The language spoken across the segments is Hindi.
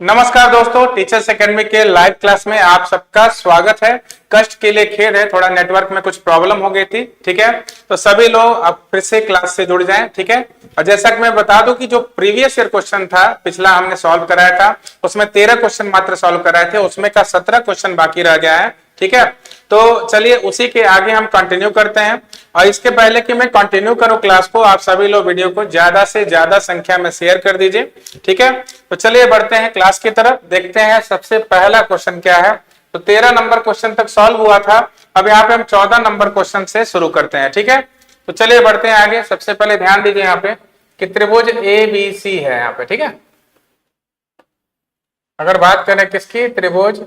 नमस्कार दोस्तों, टीचर्स एकेडमी के लाइव क्लास में आप सबका स्वागत है। कष्ट के लिए खेद है, थोड़ा नेटवर्क में कुछ प्रॉब्लम हो गई थी। ठीक है, तो सभी लोग अब फिर से क्लास से जुड़ जाएं। ठीक है, और जैसा कि मैं बता दूं कि जो प्रीवियस ईयर क्वेश्चन था, पिछला हमने सॉल्व कराया था, उसमें 13 क्वेश्चन मात्र सॉल्व कराए थे, उसमें का 17 क्वेश्चन बाकी रह गया है। ठीक है, तो चलिए उसी के आगे हम कंटिन्यू करते हैं। और इसके पहले कि मैं कंटिन्यू करूं क्लास को, आप सभी लोग वीडियो को ज्यादा से ज्यादा संख्या में शेयर कर दीजिए। ठीक है, तो चलिए बढ़ते हैं क्लास की तरफ। देखते हैं सबसे पहला क्वेश्चन क्या है। तो 13 नंबर क्वेश्चन तक सॉल्व हुआ था, अब यहाँ पे हम 14 नंबर क्वेश्चन से शुरू करते हैं। ठीक है, तो चलिए बढ़ते हैं आगे। सबसे पहले ध्यान दीजिए यहाँ पे कि त्रिभुज ABC है यहाँ पे। ठीक है, अगर बात करें किसकी, त्रिभुज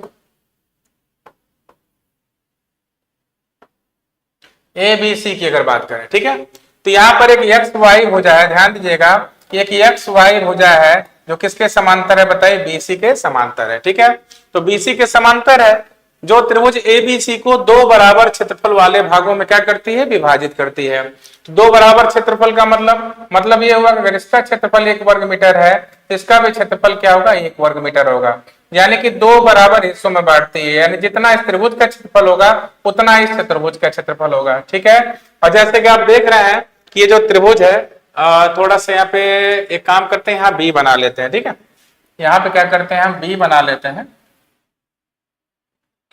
ABC की अगर बात करें, ठीक है, तो यहाँ पर एक एक्स वाई भुजा है। ध्यान दीजिएगा, एक एक्स वाई भुजा है जो किसके समांतर है, बताइए, BC के समांतर है। ठीक है, तो BC के समांतर है जो त्रिभुज ABC को दो बराबर क्षेत्रफल वाले भागों में क्या करती है, विभाजित करती है। तो दो बराबर क्षेत्रफल का मतलब ये हुआ कि अगर इसका क्षेत्रफल 1 वर्ग मीटर है, इसका भी क्षेत्रफल क्या होगा, 1 वर्ग मीटर होगा। यानी कि दो बराबर हिस्सों में बांटती है, यानी जितना इस त्रिभुज का क्षेत्रफल होगा उतना इस चतुर्भुज का क्षेत्रफल होगा। ठीक है, और जैसे कि आप देख रहे हैं कि ये जो त्रिभुज है, थोड़ा सा यहाँ पे एक काम करते हैं, यहाँ बी बना लेते हैं। ठीक है, यहाँ पे क्या करते हैं, हम बी बना लेते हैं,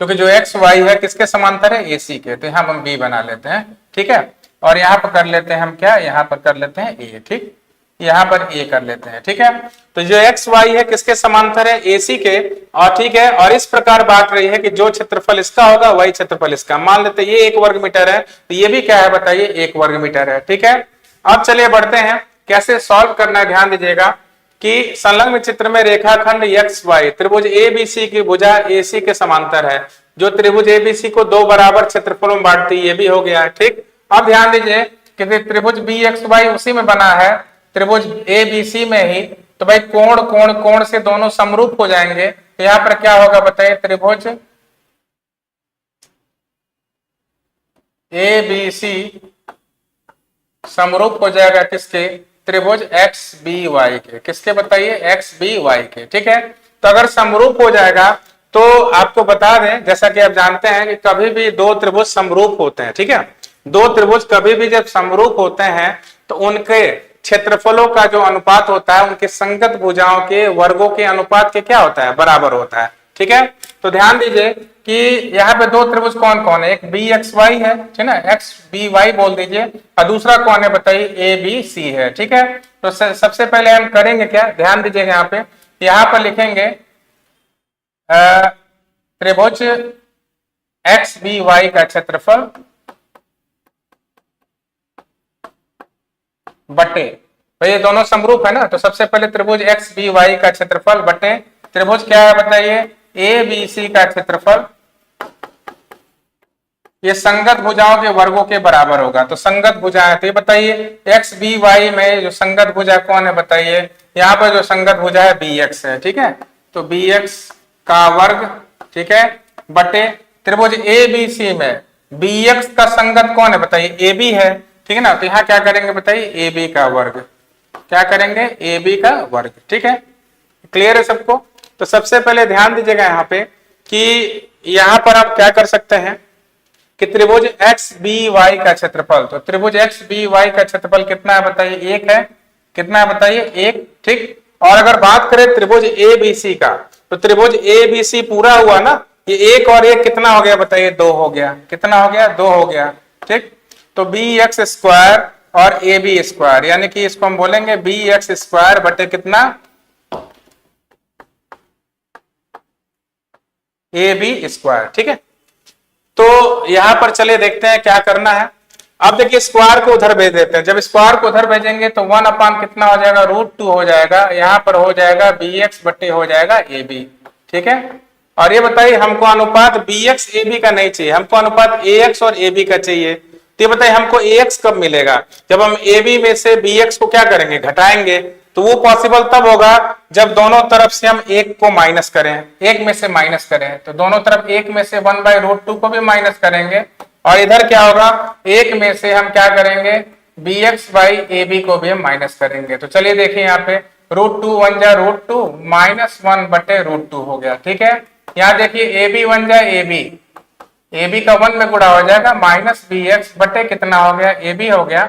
क्योंकि जो एक्स वाई है किसके समांतर है, AC के, तो यहाँ हम बी बना लेते हैं। ठीक है, और यहाँ पर कर लेते हैं हम क्या, यहाँ पर कर लेते हैं ए। ठीक, यहाँ पर ए कर लेते हैं। ठीक है, तो जो एक्स वाई है किसके समांतर है, AC के। और ठीक है, और इस प्रकार बात रही है कि जो क्षेत्रफल इसका होगा वही क्षेत्रफल इसका। मान लेते हैं ये 1 वर्ग मीटर है, तो ये भी क्या है, बताइए, 1 वर्ग मीटर है। ठीक है, अब चलिए बढ़ते हैं कैसे सॉल्व करना है। ध्यान दीजिएगा कि संलग्न चित्र में रेखाखंड एक्स वाई त्रिभुज ABC की भुजा AC के समांतर है, जो त्रिभुज ABC को दो बराबर क्षेत्रफलों में बांटती है, ये भी हो गया। ठीक, अब ध्यान दीजिए कि त्रिभुज BXY उसी में बना है, त्रिभुज ABC में ही, तो भाई कोण कोण कोण से दोनों समरूप हो जाएंगे। तो यहाँ पर क्या होगा, बताइए, त्रिभुज ABC समरूप हो जाएगा किसके, त्रिभुज XBY के। किसके, बताइए, XBY के। ठीक है, तो अगर समरूप हो जाएगा तो आपको बता दें, जैसा कि आप जानते हैं कि कभी भी दो त्रिभुज समरूप होते हैं। ठीक है, दो त्रिभुज कभी भी जब समरूप होते हैं तो उनके क्षेत्रफलों का जो अनुपात होता है, उनके संगत भुजाओं के वर्गों के अनुपात के क्या होता है, बराबर होता है। ठीक है, तो ध्यान दीजिए कि यहाँ पे दो त्रिभुज कौन कौन है, एक BXY है, ठीक है, XBY बोल दीजिए, और दूसरा कौन है, बताइए, ABC है। ठीक है, तो सबसे पहले हम करेंगे क्या, ध्यान दीजिएगा, यहाँ पर लिखेंगे त्रिभुज XBY का क्षेत्रफल बटे, तो ये दोनों समरूप है ना, तो सबसे पहले त्रिभुज XBY का क्षेत्रफल बटे त्रिभुज क्या है, बताइए, ABC का क्षेत्रफल, ये संगत भुजाओं के वर्गों के बराबर होगा। तो संगत भुजा है, तो ये बताइए XBY में जो संगत भुजा कौन है, बताइए, यहाँ पर जो संगत भुजा है BX है। ठीक है, तो BX का वर्ग, ठीक है, बटे त्रिभुज ABC में BX का संगत कौन है, बताइए, AB है। ठीक है ना, तो यहाँ क्या करेंगे, बताइए, AB का वर्ग, क्या करेंगे, AB का वर्ग। ठीक है, क्लियर है सबको। तो सबसे पहले ध्यान दीजिएगा यहाँ पे कि यहाँ पर आप क्या कर सकते हैं कि त्रिभुज XBY का क्षेत्रफल, तो त्रिभुज XBY का क्षेत्रफल कितना है, बताइए, 1 है। कितना है, बताइए, 1। ठीक, और अगर बात करें त्रिभुज ABC का, तो त्रिभुज ABC पूरा हुआ ना, ये 1 और 1 कितना हो गया, बताइए, 2 हो गया। कितना हो गया, 2 हो गया। ठीक, तो BX स्क्वायर और AB स्क्वायर, यानी कि इसको हम बोलेंगे BX स्क्वायर बटे कितना, AB स्क्वायर। ठीक है, तो यहां पर चलिए देखते हैं क्या करना है। अब देखिए स्क्वायर को उधर भेज देते हैं, जब स्क्वायर को उधर भेजेंगे तो 1 अपान कितना हो जाएगा, √2 हो जाएगा, यहाँ पर हो जाएगा BX बटे हो जाएगा AB। ठीक है, और ये बताइए, हमको अनुपात BX AB का नहीं चाहिए, हमको अनुपात AX और AB का चाहिए। तो ये बताइए, हमको AX कब मिलेगा, जब हम AB में से BX को क्या करेंगे, घटाएंगे। तो वो पॉसिबल तब होगा जब दोनों तरफ से हम 1 को माइनस करें, 1 में से माइनस करें, तो दोनों तरफ 1 में से 1/√2 को भी माइनस करेंगे, और इधर क्या होगा, 1 में से हम क्या करेंगे, BX/AB को भी हम माइनस करेंगे। तो चलिए देखिए यहाँ पे √2 1 जा √2 -1 बटे √2 हो गया। ठीक है, यहाँ देखिए AB 1 जा AB का 1 में गुणा हो जाएगा -bx बटे कितना हो गया AB हो गया।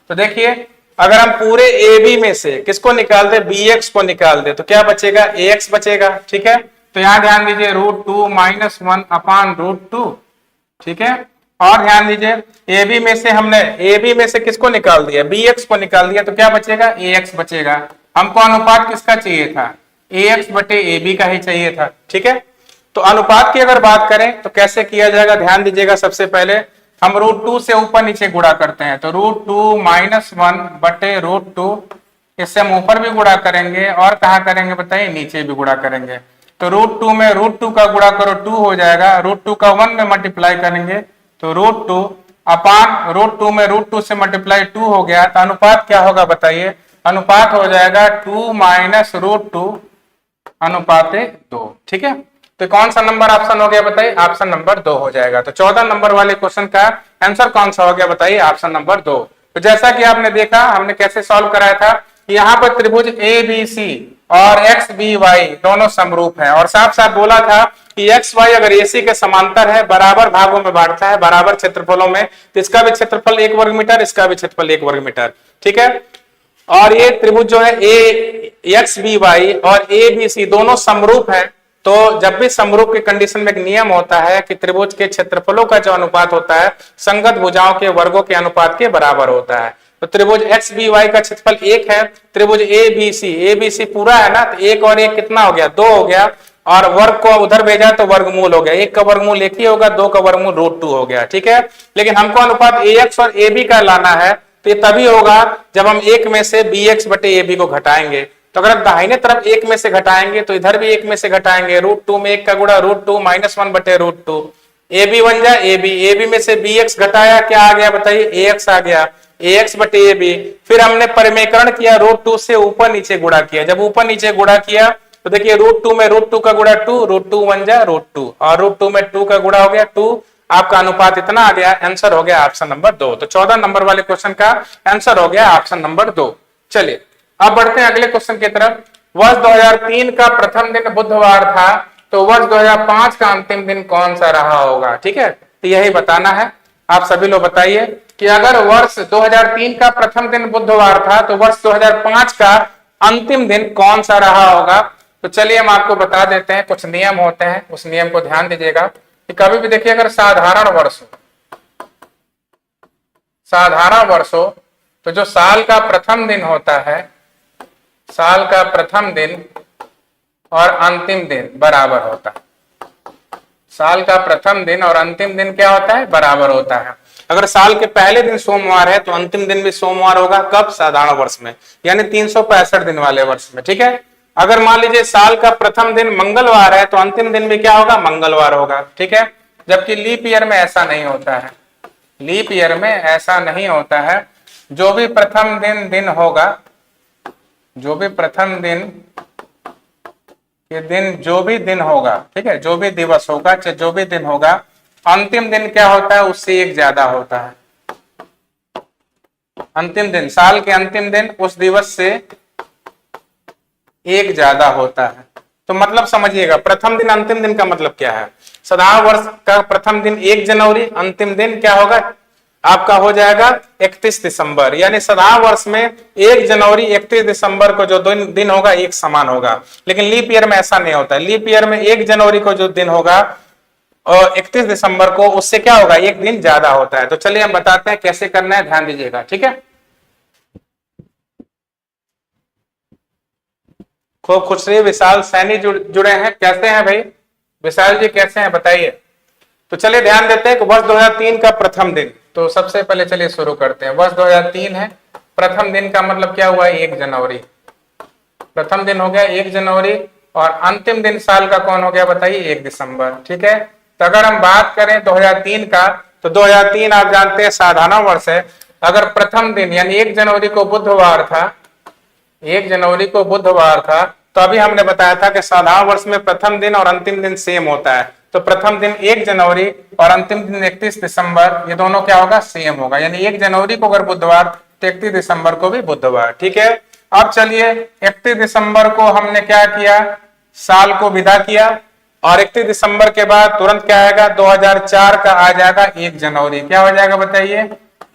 तो देखिए अगर हम पूरे AB में से किसको निकाल दे bx को निकाल दे तो क्या बचेगा ax बचेगा। ठीक है, तो यहाँ ध्यान दीजिए √2 -1 अपान √2। ठीक है, और ध्यान दीजिए AB में से हमने AB में से किसको निकाल दिया bx को निकाल दिया तो क्या बचेगा ax बचेगा। हमको अनुपात किसका चाहिए था ax बटे AB का ही चाहिए था। ठीक है, तो अनुपात की अगर बात करें तो कैसे किया जाएगा ध्यान दीजिएगा। सबसे पहले हम √2 से ऊपर नीचे गुणा करते हैं तो √2 -1 बटे √2, इससे हम ऊपर भी गुणा करेंगे और कहा करेंगे बताइए नीचे भी गुणा करेंगे। तो √2 में √2 का गुणा करो 2 हो जाएगा, √2 का 1 में मल्टीप्लाई करेंगे तो √2 अपान √2 में √2 से मल्टीप्लाई 2 हो गया। तो अनुपात क्या होगा बताइए, अनुपात हो जाएगा 2 - √2 अनुपाते 2। ठीक है, तो कौन सा नंबर ऑप्शन हो गया बताइए, ऑप्शन नंबर 2 हो जाएगा। तो 14 नंबर वाले क्वेश्चन का आंसर कौन सा हो गया बताइए, ऑप्शन नंबर 2। तो जैसा कि आपने देखा हमने कैसे सॉल्व कराया था कि यहाँ पर त्रिभुज ABC और XBY दोनों समरूप हैं और साफ साफ बोला था कि XY अगर AC के समांतर है, बराबर भागों में बांटता है, बराबर क्षेत्रफलों में, तो इसका भी क्षेत्रफल 1 वर्ग मीटर, इसका भी क्षेत्रफल 1 वर्ग मीटर। ठीक है, और ये त्रिभुज जो है XBY और ABC दोनों समरूप है। तो जब भी समरूप की कंडीशन में एक नियम होता है कि त्रिभुज के क्षेत्रफलों का जो अनुपात होता है संगत भुजाओं के वर्गों के अनुपात के बराबर होता है। तो त्रिभुज XBY का क्षेत्रफल 1 है, त्रिभुज ABC पूरा है ना, तो 1 और 1 कितना हो गया 2 हो गया, और वर्ग को उधर भेजा तो वर्गमूल हो गया, 1 का वर्गमूल 1 ही होगा, 2 का वर्गमूल √2 हो गया। ठीक है, लेकिन हमको अनुपात AX और AB का लाना है तो ये तभी होगा जब हम 1 में से bx बटे AB को घटाएंगे। तो अगर दाहिने तरफ 1 में से घटाएंगे तो इधर भी 1 में से घटाएंगे, √2 में 1 का गुणा √2 -1 बटे √2, AB बन जाए AB में से bx घटाया क्या आ गया बताइए ax आ गया, ax बटे AB। फिर हमने परिमेयकरण किया, √2 से ऊपर नीचे गुणा किया, जब ऊपर नीचे गुणा किया तो देखिए √2 में √2 का गुणा 2, √2 बन जाए √2 और √2 में 2 का गुणा हो गया 2, आपका अनुपात इतना आ गया, आंसर हो गया ऑप्शन नंबर 2। तो 14 नंबर वाले क्वेश्चन का आंसर हो गया ऑप्शन नंबर 2। चलिए अब बढ़ते हैं अगले क्वेश्चन की तरफ। वर्ष 2003 का प्रथम दिन बुधवार था, तो वर्ष 2005 का अंतिम दिन कौन सा रहा होगा। ठीक है, तो यही बताना है। आप सभी लोग बताइए कि अगर वर्ष 2003 का प्रथम दिन बुधवार था तो वर्ष 2005 का अंतिम दिन कौन सा रहा होगा। तो चलिए हम आपको बता देते हैं, कुछ नियम होते हैं, उस नियम को ध्यान दीजिएगा कि कभी भी देखिए अगर साधारण वर्ष हो तो जो साल का प्रथम दिन होता है, साल का प्रथम दिन और अंतिम दिन बराबर होता है। साल का प्रथम दिन और अंतिम दिन क्या होता है बराबर होता है। अगर साल के पहले दिन सोमवार है तो अंतिम दिन भी सोमवार होगा, कब साधारण वर्ष में, यानी 365 दिन वाले वर्ष में। ठीक है, अगर मान लीजिए साल का प्रथम दिन मंगलवार है तो अंतिम दिन भी क्या होगा मंगलवार होगा। ठीक है, जबकि लीप ईयर में ऐसा नहीं होता है, लीप ईयर में ऐसा नहीं होता है। जो भी प्रथम दिन होगा, जो भी प्रथम दिन के दिन जो भी दिन होगा, ठीक है, जो भी दिवस होगा चाहे जो भी दिन होगा, अंतिम दिन क्या होता है उससे 1 ज्यादा होता है। अंतिम दिन, साल के अंतिम दिन उस दिवस से 1 ज्यादा होता है। तो मतलब समझिएगा प्रथम दिन अंतिम दिन का मतलब क्या है। साधारण वर्ष का प्रथम दिन 1 जनवरी, अंतिम दिन क्या होगा आपका हो जाएगा 31 दिसंबर, यानी साधारण वर्ष में 1 जनवरी 31 दिसंबर को जो दिन होगा एक समान होगा। लेकिन लीप ईयर में ऐसा नहीं होता है, लीप ईयर में 1 जनवरी को जो दिन होगा और 31 दिसंबर को उससे क्या होगा 1 दिन ज्यादा होता है। तो चलिए हम बताते हैं कैसे करना है, ध्यान दीजिएगा। ठीक है, खूब खुश रहिए। विशाल सैनी जुड़े हैं, कैसे हैं भाई विशाल जी, कैसे हैं बताइए। तो चलिए ध्यान देते हैं कि वर्ष 2003 का प्रथम दिन, तो सबसे पहले चलिए शुरू करते हैं। वर्ष 2003 है, प्रथम दिन का मतलब क्या हुआ 1 जनवरी, प्रथम दिन हो गया 1 जनवरी और अंतिम दिन साल का कौन हो गया बताइए 1 दिसंबर। ठीक है, तो अगर हम बात करें 2003 का, तो 2003 आप जानते हैं साधारण वर्ष है। अगर प्रथम दिन यानी 1 जनवरी को बुधवार था, 1 जनवरी को बुधवार था, तो अभी हमने बताया था कि साधारण वर्ष में प्रथम दिन और अंतिम दिन सेम होता है। तो प्रथम दिन 1 जनवरी और अंतिम दिन 31 दिसंबर, ये दोनों क्या होगा सेम होगा, यानी 1 जनवरी को अगर बुधवार तो 31 दिसंबर को भी बुधवार। ठीक है, अब चलिए 31 दिसंबर को हमने क्या किया, साल को विदा किया, और 31 दिसंबर के बाद तुरंत क्या आएगा, 2004 का आ जाएगा 1 जनवरी। क्या हो जाएगा बताइए,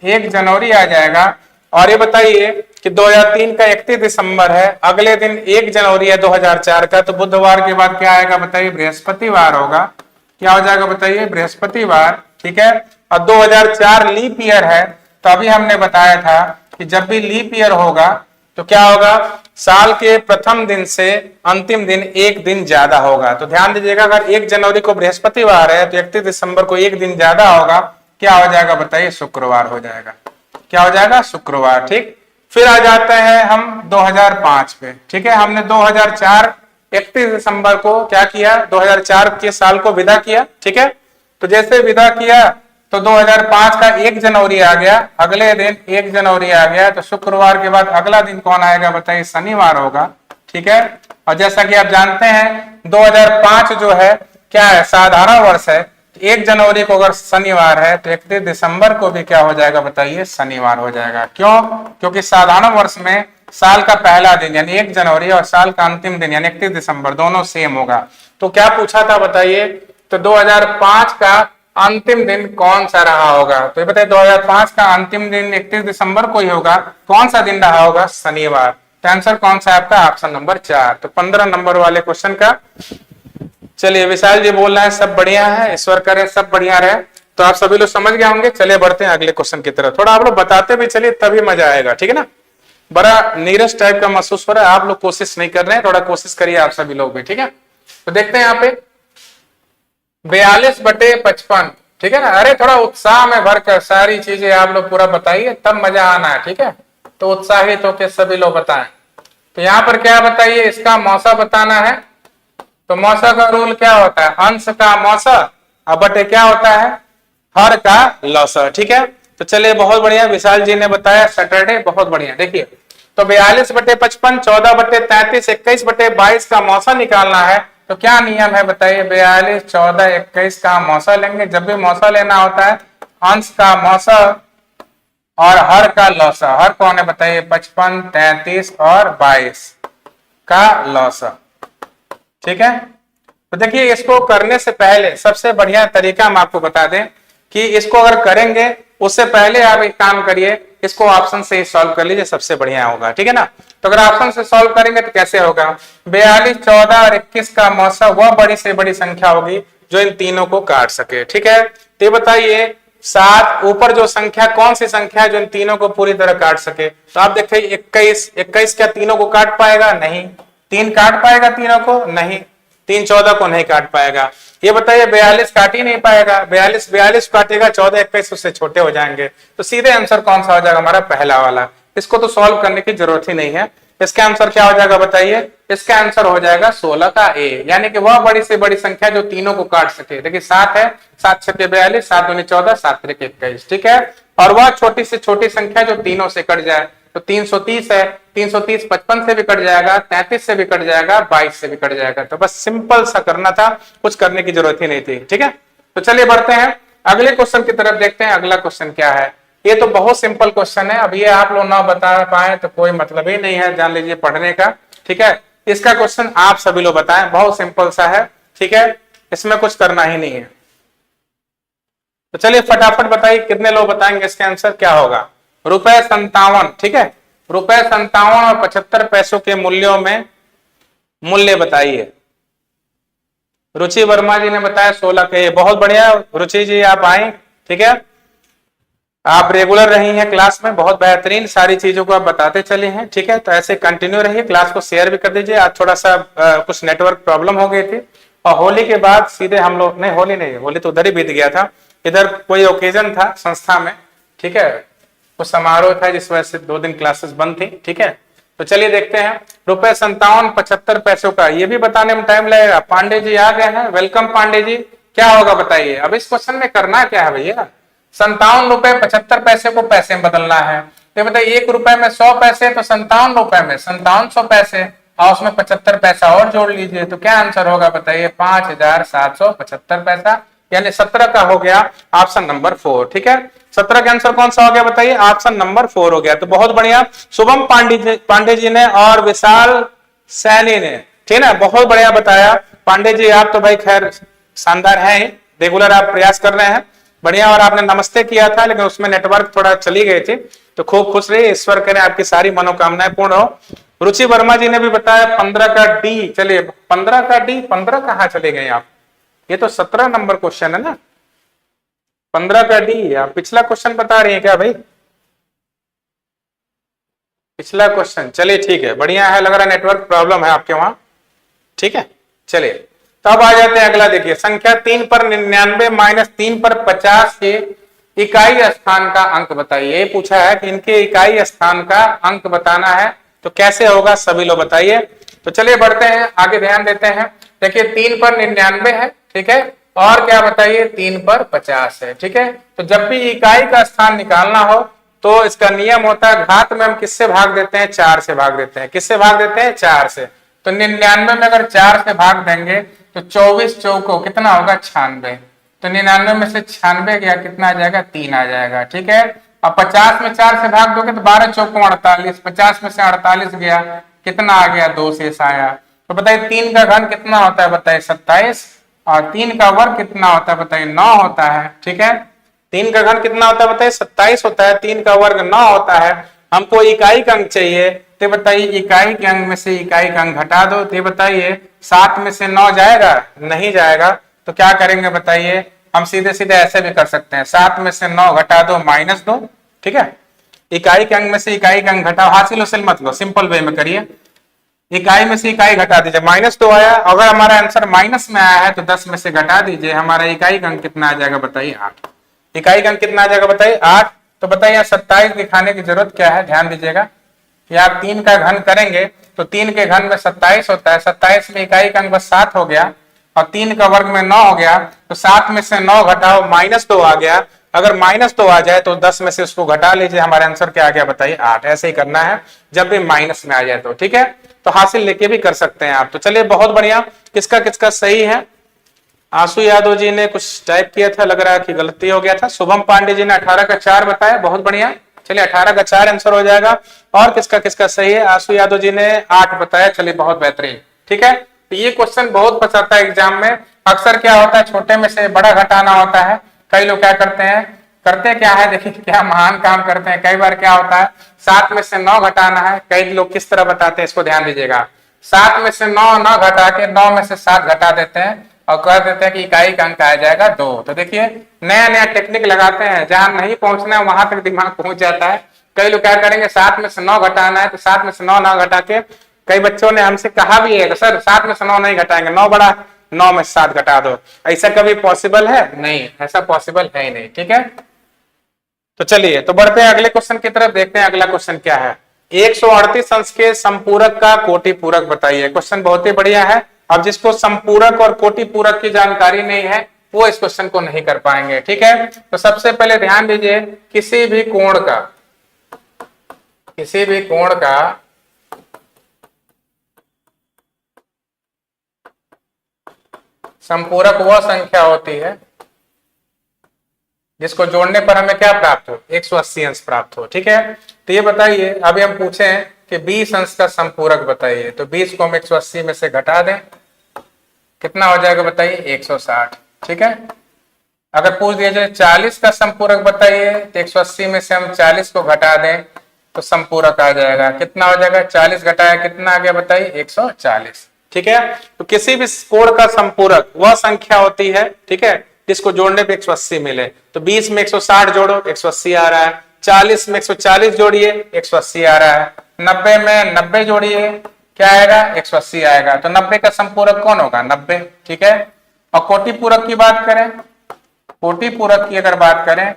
1 जनवरी आ जाएगा। और ये बताइए कि 2003 का 31 दिसंबर है, अगले दिन 1 जनवरी है 2004 का, तो बुधवार के बाद क्या आएगा बताइए, बृहस्पतिवार होगा। क्या हो जाएगा बताइए, बृहस्पतिवार। ठीक है, और 2004 लीप ईयर है, तो अभी हमने बताया था कि जब भी लीप ईयर होगा तो क्या होगा, साल के प्रथम दिन से अंतिम दिन 1 दिन ज्यादा होगा। तो ध्यान दीजिएगा, अगर 1 जनवरी को बृहस्पतिवार है तो 31 दिसंबर को 1 दिन ज्यादा होगा, क्या हो जाएगा बताइए, शुक्रवार हो जाएगा। क्या हो जाएगा, शुक्रवार। ठीक, फिर आ जाते हैं हम 2005 पे। ठीक है, हमने 2004 31 दिसंबर को क्या किया, 2004 के साल को विदा किया। ठीक है, तो जैसे विदा किया तो 2005 का 1 जनवरी आ गया, अगले दिन 1 जनवरी आ गया, तो शुक्रवार के बाद अगला दिन कौन आएगा बताइए, शनिवार होगा। ठीक है, और जैसा कि आप जानते हैं 2005 जो है क्या है, साधारण वर्ष है। 1 जनवरी को अगर शनिवार है तो 31 दिसंबर को भी क्या हो जाएगा बताइए, शनिवार हो जाएगा। क्यों, क्योंकि साधारण वर्ष में साल का पहला दिन यानी 1 जनवरी और साल का अंतिम दिन यानी 31 दिसंबर दोनों सेम होगा। तो क्या पूछा था बताइए, तो 2005 का अंतिम दिन कौन सा रहा होगा, तो ये बताइए 2005 का अंतिम दिन 31 दिसंबर को ही होगा। कौन सा दिन रहा होगा, शनिवार। तो आंसर कौन सा है आपका, ऑप्शन नंबर 4। तो 15 नंबर वाले क्वेश्चन का। चलिए विशाल जी बोल रहे हैं सब बढ़िया है, ईश्वर करे सब बढ़िया रहे। तो आप सभी लोग समझ गए होंगे। चलिए बढ़ते हैं अगले क्वेश्चन की तरफ। थोड़ा आप लोग बताते भी चलिए तभी मजा आएगा, ठीक है ना। बड़ा नीरस टाइप का महसूस हो रहा है, आप लोग कोशिश नहीं कर रहे हैं, थोड़ा कोशिश करिए आप सभी लोग भी, ठीक है। तो देखते हैं यहाँ पे 42/55, ठीक है ना। अरे थोड़ा उत्साह में भरकर सारी चीजें आप लोग पूरा बताइए, तब मजा आना है, ठीक है। तो उत्साहित होकर सभी लोग बताएं। तो यहाँ पर क्या बताइए, इसका मौसा बताना है। तो मौसा का रूल क्या होता है, अंश का मौसा और बटे क्या होता है, हर का लौसा, ठीक है। तो चलिए बहुत बढ़िया, विशाल जी ने बताया सैटरडे, बहुत बढ़िया। देखिए तो 42/55, 14/33, 21/22 का मौसा निकालना है। तो क्या नियम है बताइए, 42, 14, 21 का मौसा लेंगे। जब भी मौसा लेना होता है अंश का मौसा और हर का लौसा। हर कौन है बताइए, 55, 33 और 22 का लौसा, ठीक है। तो देखिए इसको करने से पहले सबसे बढ़िया तरीका हम आपको बता दें कि इसको अगर करेंगे उससे पहले आप एक काम करिए, इसको ऑप्शन से ही सॉल्व कर लीजिए, सबसे बढ़िया होगा, ठीक है ना। तो अगर ऑप्शन से सॉल्व करेंगे तो कैसे होगा, 42, 14 और 21 का मौसा वह बड़ी से बड़ी संख्या होगी जो इन तीनों को काट सके, ठीक है। तो बताइए 7 ऊपर जो संख्या कौन सी संख्या है जो इन तीनों को पूरी तरह काट सके। तो आप देखिए 21, 21 क्या तीनों को काट पाएगा, नहीं। 3 काट पाएगा तीनों को, नहीं। 3 14 को नहीं काट पाएगा। ये बताइए 42 काट ही नहीं पाएगा, 42 काटेगा, 14 21 उससे छोटे हो जाएंगे। तो सीधे आंसर कौन सा हो जाएगा हमारा, पहला वाला। इसको तो सॉल्व करने की जरूरत ही नहीं है। इसका आंसर क्या हो जाएगा बताइए, इसका आंसर हो जाएगा 16 का ए, यानी कि वह बड़ी से बड़ी संख्या जो तीनों को काट सके। देखिए 7 है, 7 छके 42, 7 दूनी 14, 7 त्रिक 21, ठीक है। और वह छोटी से छोटी संख्या जो तीनों से कट जाए, तो 330 है, 330 55 से भी कट जाएगा, 33 से भी कट जाएगा, 22 से भी कट जाएगा। तो बस सिंपल सा करना था, कुछ करने की जरूरत ही नहीं थी, ठीक है। तो चलिए बढ़ते हैं अगले क्वेश्चन की तरफ, देखते हैं अगला क्वेश्चन क्या है। ये तो बहुत सिंपल क्वेश्चन है, अब ये आप लोग ना बता पाए तो कोई मतलब ही नहीं है, जान लीजिए पढ़ने का, ठीक है। इसका क्वेश्चन आप सभी लोग बताएं, बहुत सिंपल सा है, ठीक है, इसमें कुछ करना ही नहीं है। तो चलिए फटाफट बताइए, कितने लोग बताएंगे इसका आंसर क्या होगा। ₹57, ठीक है, ₹57 और 75 पैसों के मूल्यों में मूल्य बताइए। रुचि वर्मा जी ने बताया 16 के, बहुत बढ़िया रुचि जी आप आए, ठीक है। आप रेगुलर रही हैं क्लास में, बहुत बेहतरीन, सारी चीजों को आप बताते चले हैं, ठीक है। तो ऐसे कंटिन्यू रहिए, क्लास को शेयर भी कर दीजिए। आज थोड़ा सा कुछ नेटवर्क प्रॉब्लम हो गई थी, और होली के बाद सीधे हम लोग, नहीं होली नहीं, होली तो उधर ही बीत गया था, इधर कोई ओकेजन था संस्था में, ठीक है, कुछ समारोह था जिस वजह से 2 दिन क्लासेस बंद थी, ठीक है। तो चलिए देखते हैं ₹57 75 पैसों का, ये भी बताने में टाइम लगेगा। पांडे जी आ गए हैं, वेलकम पांडे जी। क्या होगा बताइए, अब इस क्वेश्चन में करना क्या है भैया, ₹57.75 को पैसे में बदलना है। तो बताइए 1 रुपए में 100 पैसे, तो ₹57 में 5700 पैसे, और उसमें 75 पैसा और जोड़ लीजिए। तो क्या आंसर होगा बताइए, 5775 पैसा, यानी 17 का हो गया ऑप्शन नंबर 4, ठीक है। 17 का आंसर कौन सा हो गया बताइए? ऑप्शन नंबर 4 हो गया। तो बहुत बढ़िया, शुभम पांडे जी ने और विशाल सैनी ने, ठीक है ना, बहुत बढ़िया बताया। पांडे जी आप तो भाई खैर शानदार हैं, रेगुलर आप प्रयास कर रहे हैं, बढ़िया। और आपने नमस्ते किया था लेकिन उसमें नेटवर्क थोड़ा चली गई थी, तो खूब खुश रहिए, ईश्वर करे आपकी सारी मनोकामनाएं पूर्ण हो। रुचि वर्मा जी ने भी बताया 15 का डी। चलिए 15 का डी, 15 कहाँ चले गए आप? ये तो 17 नंबर क्वेश्चन है ना, 15 का डी। आप पिछला क्वेश्चन बता रही हैं क्या भाई? पिछला क्वेश्चन, चलिए ठीक है, बढ़िया है, लग रहा है नेटवर्क प्रॉब्लम है आपके वहां, ठीक है। चलिए तो अब आ जाते हैं अगला, देखिए संख्या 3 पर 99 माइनस 3 पर 50 के इकाई स्थान का अंक बताइए। पूछा है कि इनके इकाई स्थान का अंक बताना है, तो कैसे होगा सभी लोग बताइए। तो चलिए बढ़ते हैं आगे, ध्यान देते हैं। देखिए 3 पर 99 है, ठीक है, और क्या बताइए 3 पर 50 है, ठीक है। तो जब भी इकाई का स्थान निकालना हो तो इसका नियम होता है, घात में हम किससे भाग देते हैं? 4 से भाग देते हैं। किससे भाग देते हैं? 4 से। तो 99 में अगर 4 से भाग देंगे तो 24 चौको कितना होगा? 96। तो 99 में से 96 गया, कितना आ जाएगा? 3 आ जाएगा, ठीक है। अब 50 में 4 से भाग दोगे तो 12 चौको 48, 50 में से 48 गया, कितना आ गया? 2 शेष आया। तो बताइए 3 का घन कितना होता है? बताइए 27, और 3 का वर्ग कितना होता है? बताइए 9 होता है, ठीक है। 3 का घन कितना होता है? बताइए 27 होता है, 3 का वर्ग 9 होता है। हमको इकाई का अंक चाहिए, तो बताइए इकाई के अंक में से इकाई का अंक घटा दो। तो बताइए 7 में से 9 जाएगा? नहीं जाएगा। तो क्या करेंगे बताइए? हम सीधे सीधे ऐसे भी कर सकते हैं, 7 में से 9 घटा दो -2, ठीक है। इकाई के अंक में से इकाई का अंक घटाओ, हासिल उसिल मत लो, सिंपल वे में करिए। इकाई में से इकाई घटा दीजिए, -2 आया। अगर हमारा आंसर माइनस में आया है तो 10 में से घटा दीजिए, हमारा इकाई का अंक कितना आ जाएगा बताइए? 8। इकाई का अंक कितना आ जाएगा बताइए? 8। तो बताइए 27 दिखाने की जरूरत क्या है? ध्यान दीजिएगा कि आप 3 का घन करेंगे तो 3 के घन में 27 होता है, 27 में इकाई का अंक बस 7 हो गया, और 3 का वर्ग में 9 हो गया। तो 7 में से 9 घटाओ, -2 आ गया। अगर -2 आ जाए तो 10 में से उसको घटा लीजिए, हमारा आंसर क्या आ गया बताइए? 8। ऐसे ही करना है जब भी माइनस में आ जाए तो, ठीक है। तो हासिल लेके भी कर सकते हैं आप। तो चलिए बहुत बढ़िया, किसका किसका सही है? आंसू यादव जी ने कुछ टाइप किया था, लग रहा है कि गलती हो गया था। शुभम पांडे जी ने 18 का 4 बताया, बहुत बढ़िया। चलिए 18 का 4 आंसर हो जाएगा। और किसका किसका सही है? आंसू यादव जी ने 8 बताया, चलिए बहुत बेहतरीन, ठीक है। तो ये क्वेश्चन बहुत फंसाता है एग्जाम में। अक्सर क्या होता है, छोटे में से बड़ा घटाना होता है। कई लोग क्या करते हैं, करते क्या है, देखिए क्या महान काम करते हैं। कई बार क्या होता है, 7 में से 9 घटाना है। कई लोग किस तरह बताते हैं, इसको ध्यान दीजिएगा। 7 में से 9 न घटा के 9 में से 7 घटा देते हैं और कह देते हैं कि इकाई का अंक आ जाएगा 2। तो देखिए नया नया टेक्निक लगाते हैं, जहां नहीं पहुंचना है वहां तक दिमाग पहुंच जाता है। कई लोग क्या करेंगे, 7 में से 9 घटाना है तो 7 में से 9 ना घटा के, कई बच्चों ने हमसे कहा भी है सर 7 में से 9 नहीं घटाएंगे, 9 बड़ा, 9 में से 7 घटा दो। ऐसा कभी पॉसिबल है? नहीं, ऐसा पॉसिबल है ही नहीं, ठीक है। तो चलिए तो बढ़ते हैं अगले क्वेश्चन की तरफ, देखते हैं अगला क्वेश्चन क्या है। 138 अंश के संपूरक का कोटि पूरक बताइए। क्वेश्चन बहुत ही बढ़िया है। अब जिसको संपूरक और कोटि पूरक की जानकारी नहीं है वो इस क्वेश्चन को नहीं कर पाएंगे, ठीक है। तो सबसे पहले ध्यान दीजिए, किसी भी कोण का संपूरक वह संख्या होती है जिसको जोड़ने पर हमें क्या प्राप्त हो? 180 अंश प्राप्त हो, ठीक है। तो ये बताइए, अभी हम पूछे कि 20 अंश का संपूरक बताइए, तो 20 को हम 180 में से घटा दें, कितना हो जाएगा बताइए? 160, ठीक है। अगर पूछ दिया जाए 40 का संपूरक बताइए, तो 180 में से हम 40 को घटा दें तो संपूरक आ जाएगा, कितना हो जाएगा? 40 घटाया कितना आ गया बताइए? 140, ठीक है। तो किसी भी कोण का संपूरक वह संख्या होती है, ठीक है, जिसको जोड़ने पे 180 मिले। तो 20 में 160 जोड़ो, 180 आ रहा है। 40 में 140 जोड़िए, 180 आ रहा है। 90 में 90 जोड़िए, क्या आएगा? 180 आएगा। तो 90 का संपूरक कौन होगा? 90, ठीक है। और कोटि पूरक की बात करें, कोटि पूरक की अगर बात करें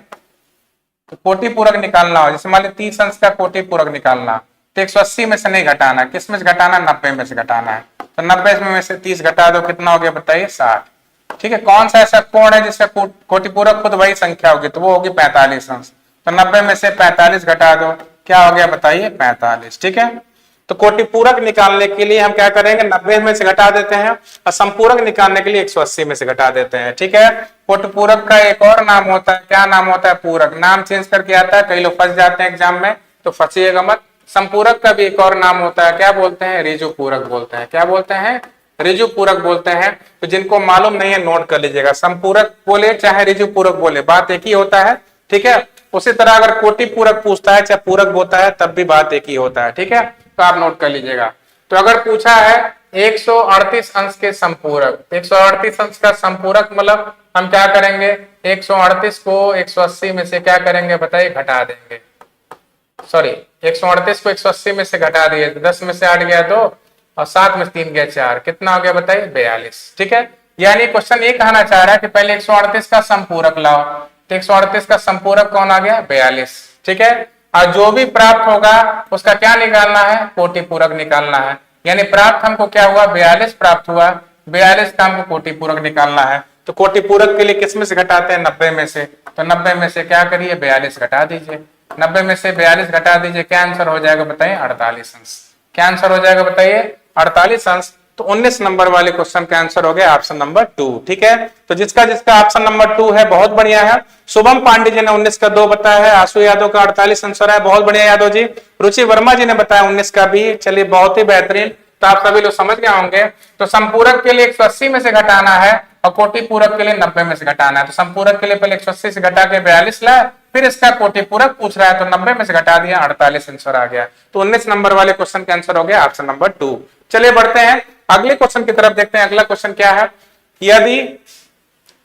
तो कोटि पूरक निकालना हो, जैसे मान लीजिए 30 अंश का कोटि पूरक निकालना, तो 180 में से नहीं घटाना, किस में से घटाना? 90 में से घटाना है। तो 90 में से 30 घटा दो, कितना हो गया बताइए? 60, ठीक है। कौन सा ऐसा कोण है जिसका कोटि पूरक खुद वही संख्या होगी? तो वो होगी 45 अंश। तो 90 में से 45 घटा दो, क्या हो गया बताइए? 45, ठीक है। तो कोटि पूरक निकालने के लिए हम क्या करेंगे? 90 में से घटा देते हैं, और संपूरक निकालने के लिए 180 में से घटा देते हैं, ठीक है। कोटि का एक और नाम होता है, क्या नाम होता है? पूरक। नाम चेंज करके आता है, कई लोग फंस जाते हैं एग्जाम में, तो फंसिएगा मत। संपूरक का भी एक और नाम होता है, क्या बोलते हैं? ऋजु पूरक बोलते हैं। क्या बोलते हैं? ऋजु पूरक बोलते हैं। तो जिनको मालूम नहीं है नोट कर लीजिएगा, संपूरक बोले चाहे ऋजु पूरक बोले, बात एक ही होता है, ठीक है। उसी तरह अगर कोटि पूरक पूछता है चाहे पूरक बोलता है, तब भी बात एक ही होता है, ठीक है। तो आप नोट कर लीजिएगा। तो अगर पूछा है 138 अंश के संपूरक, 138 अंश का संपूरक मतलब हम क्या करेंगे? 138 को 180 में से क्या करेंगे बताइए? घटा देंगे। सॉरी, 138 को 180 में से घटा दिए, 10 में से 8 गया 2 और 7 में 3 गया 4, कितना हो गया बताइए? 42, ठीक है। यानी क्वेश्चन ये कहना चाह रहा है कि पहले 138 का संपूरक लाओ, तो 138 का संपूरक कौन आ गया? 42, ठीक है। और जो भी प्राप्त होगा उसका क्या निकालना है? कोटि पूरक निकालना है। यानी प्राप्त हमको क्या हुआ? 42 प्राप्त हुआ, 42 का हमको कोटि पूरक निकालना है। तो कोटि पूरक के लिए किस में से घटाते हैं? 90 में से। तो 90 में से क्या करिए? 42 घटा दीजिए। 90 में से 42 घटा दीजिए, क्या आंसर हो जाएगा बताइए? 48 अंश। क्या आंसर हो जाएगा बताइए? 48 अंश। तो 19 नंबर वाले क्वेश्चन का आंसर हो गया ऑप्शन नंबर 2, ठीक है। तो जिसका जिसका ऑप्शन नंबर 2 है बहुत बढ़िया है। शुभम पांडे जी ने 19 का 2 बताया है, आशु यादव का 48 आंसर है, बहुत बढ़िया यादव जी। रुचि वर्मा जी ने बताया 19 का भी, चलिए बहुत ही बेहतरीन। तो आप सभी लोग समझ गए होंगे। तो संपूरक के लिए 180 में से घटाना है और कोटि पूरक के लिए 90 में से घटाना है। तो संपूरक के लिए पहले 180 से घटा के 42 लाए, फिर इसका कोटि पूरक पूछ रहा है तो 90 में से घटा दिया, 48 आंसर आ गया। तो 19 नंबर वाले क्वेश्चन का आंसर हो गया ऑप्शन नंबर 2। चलिए बढ़ते हैं अगले क्वेश्चन की तरफ, देखते हैं अगला क्वेश्चन क्या है। यदि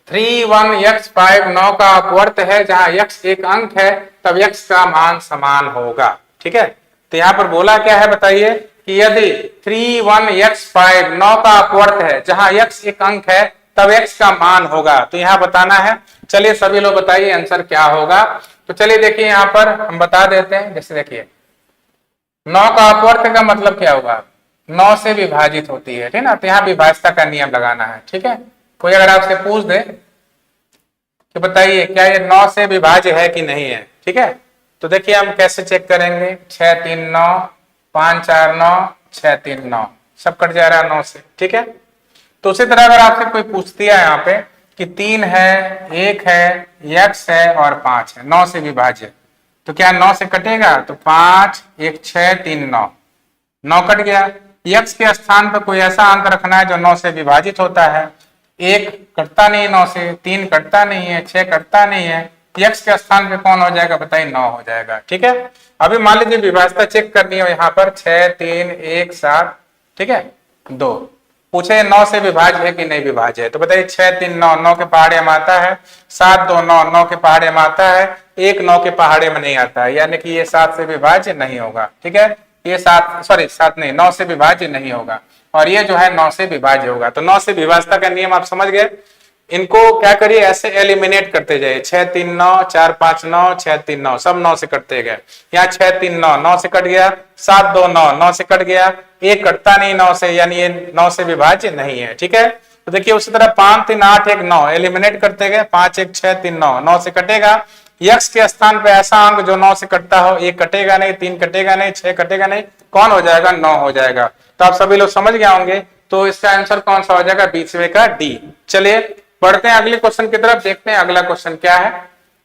3 1 x 5 9 का अपवर्त है जहां x एक अंक है, तब x का मान समान होगा, ठीक है। तो यहां पर बोला क्या है बताइए कि यदि 3 1 x 5 9 का अपवर्त है जहां x एक अंक है, तब x का मान होगा। तो यहां बताना है। चलिए सभी लोग बताइए आंसर क्या होगा। तो चलिए देखिए यहां पर हम बता देते हैं। जैसे देखिए 9 का अपवर्त का मतलब क्या होगा? 9 से विभाजित होती है, ठीक है ना। तो यहाँ विभाजता का नियम लगाना है, ठीक है। कोई अगर आपसे पूछ दे कि बताइए क्या ये 9 से विभाज्य है कि नहीं है, ठीक है। तो देखिए हम कैसे चेक करेंगे। 6 3 9, 5 4 9, 6 3 9, सब कट जा रहा है 9 से, ठीक है। तो उसी तरह अगर आपसे कोई पूछती है यहाँ पे कि 3 है, 1 है, x है और 5 है, 9 से विभाज्य, तो क्या 9 से कटेगा? तो 5 1 6 3 9, 9 कट गया। x के स्थान पर कोई ऐसा अंक रखना है जो 9 से विभाजित होता है। 1 कटता नहीं 9 से, 3 कटता नहीं है, 6 कटता नहीं है, x के स्थान पे कौन हो जाएगा बताइए? 9 हो जाएगा, ठीक है। अभी मान लीजिए विभाजता चेक करनी है यहाँ पर 6 3 1 7, ठीक है 2, पूछे 9 से विभाज्य है कि नहीं विभाज्य है। तो बताइए 6 3 9, 9 के पहाड़े में आता है, 7 2 9, 9 के पहाड़े में आता है, 1 9 के पहाड़े में नहीं आता है, यानी कि ये 7 से विभाज्य नहीं होगा, ठीक है। ये 7 नहीं 9 से विभाज्य नहीं होगा और ये जो है 9 से विभाज्य होगा। तो 9 से विभाजता का नियम आप समझ गए। इनको क्या करिए ऐसे एलिमिनेट करते जाइए। 6 3 9, 4 5 9, 6 3 9, सब 9 से कटते गए। यहाँ 6 3 9, 9 से कट गया, 7 2 9, 9 से कट गया, 1 कटता नहीं 9 से, यानी ये 9 से विभाज्य नहीं है, ठीक है। तो देखिए उसी तरह 5 3 8 1 9 एलिमिनेट करते गए, 5 1 6 3 9, 9 से कटेगा। x के स्थान पे ऐसा अंक जो 9 से कटता हो, 1 कटेगा नहीं, 3 कटेगा नहीं, 6 कटेगा नहीं, कौन हो जाएगा? 9 हो जाएगा। तो आप सभी लोग समझ गए होंगे। तो इसका आंसर कौन सा हो जाएगा? बीचवे का डी। चलिए बढ़ते हैं अगले क्वेश्चन की तरफ, देखते हैं अगला क्वेश्चन क्या है।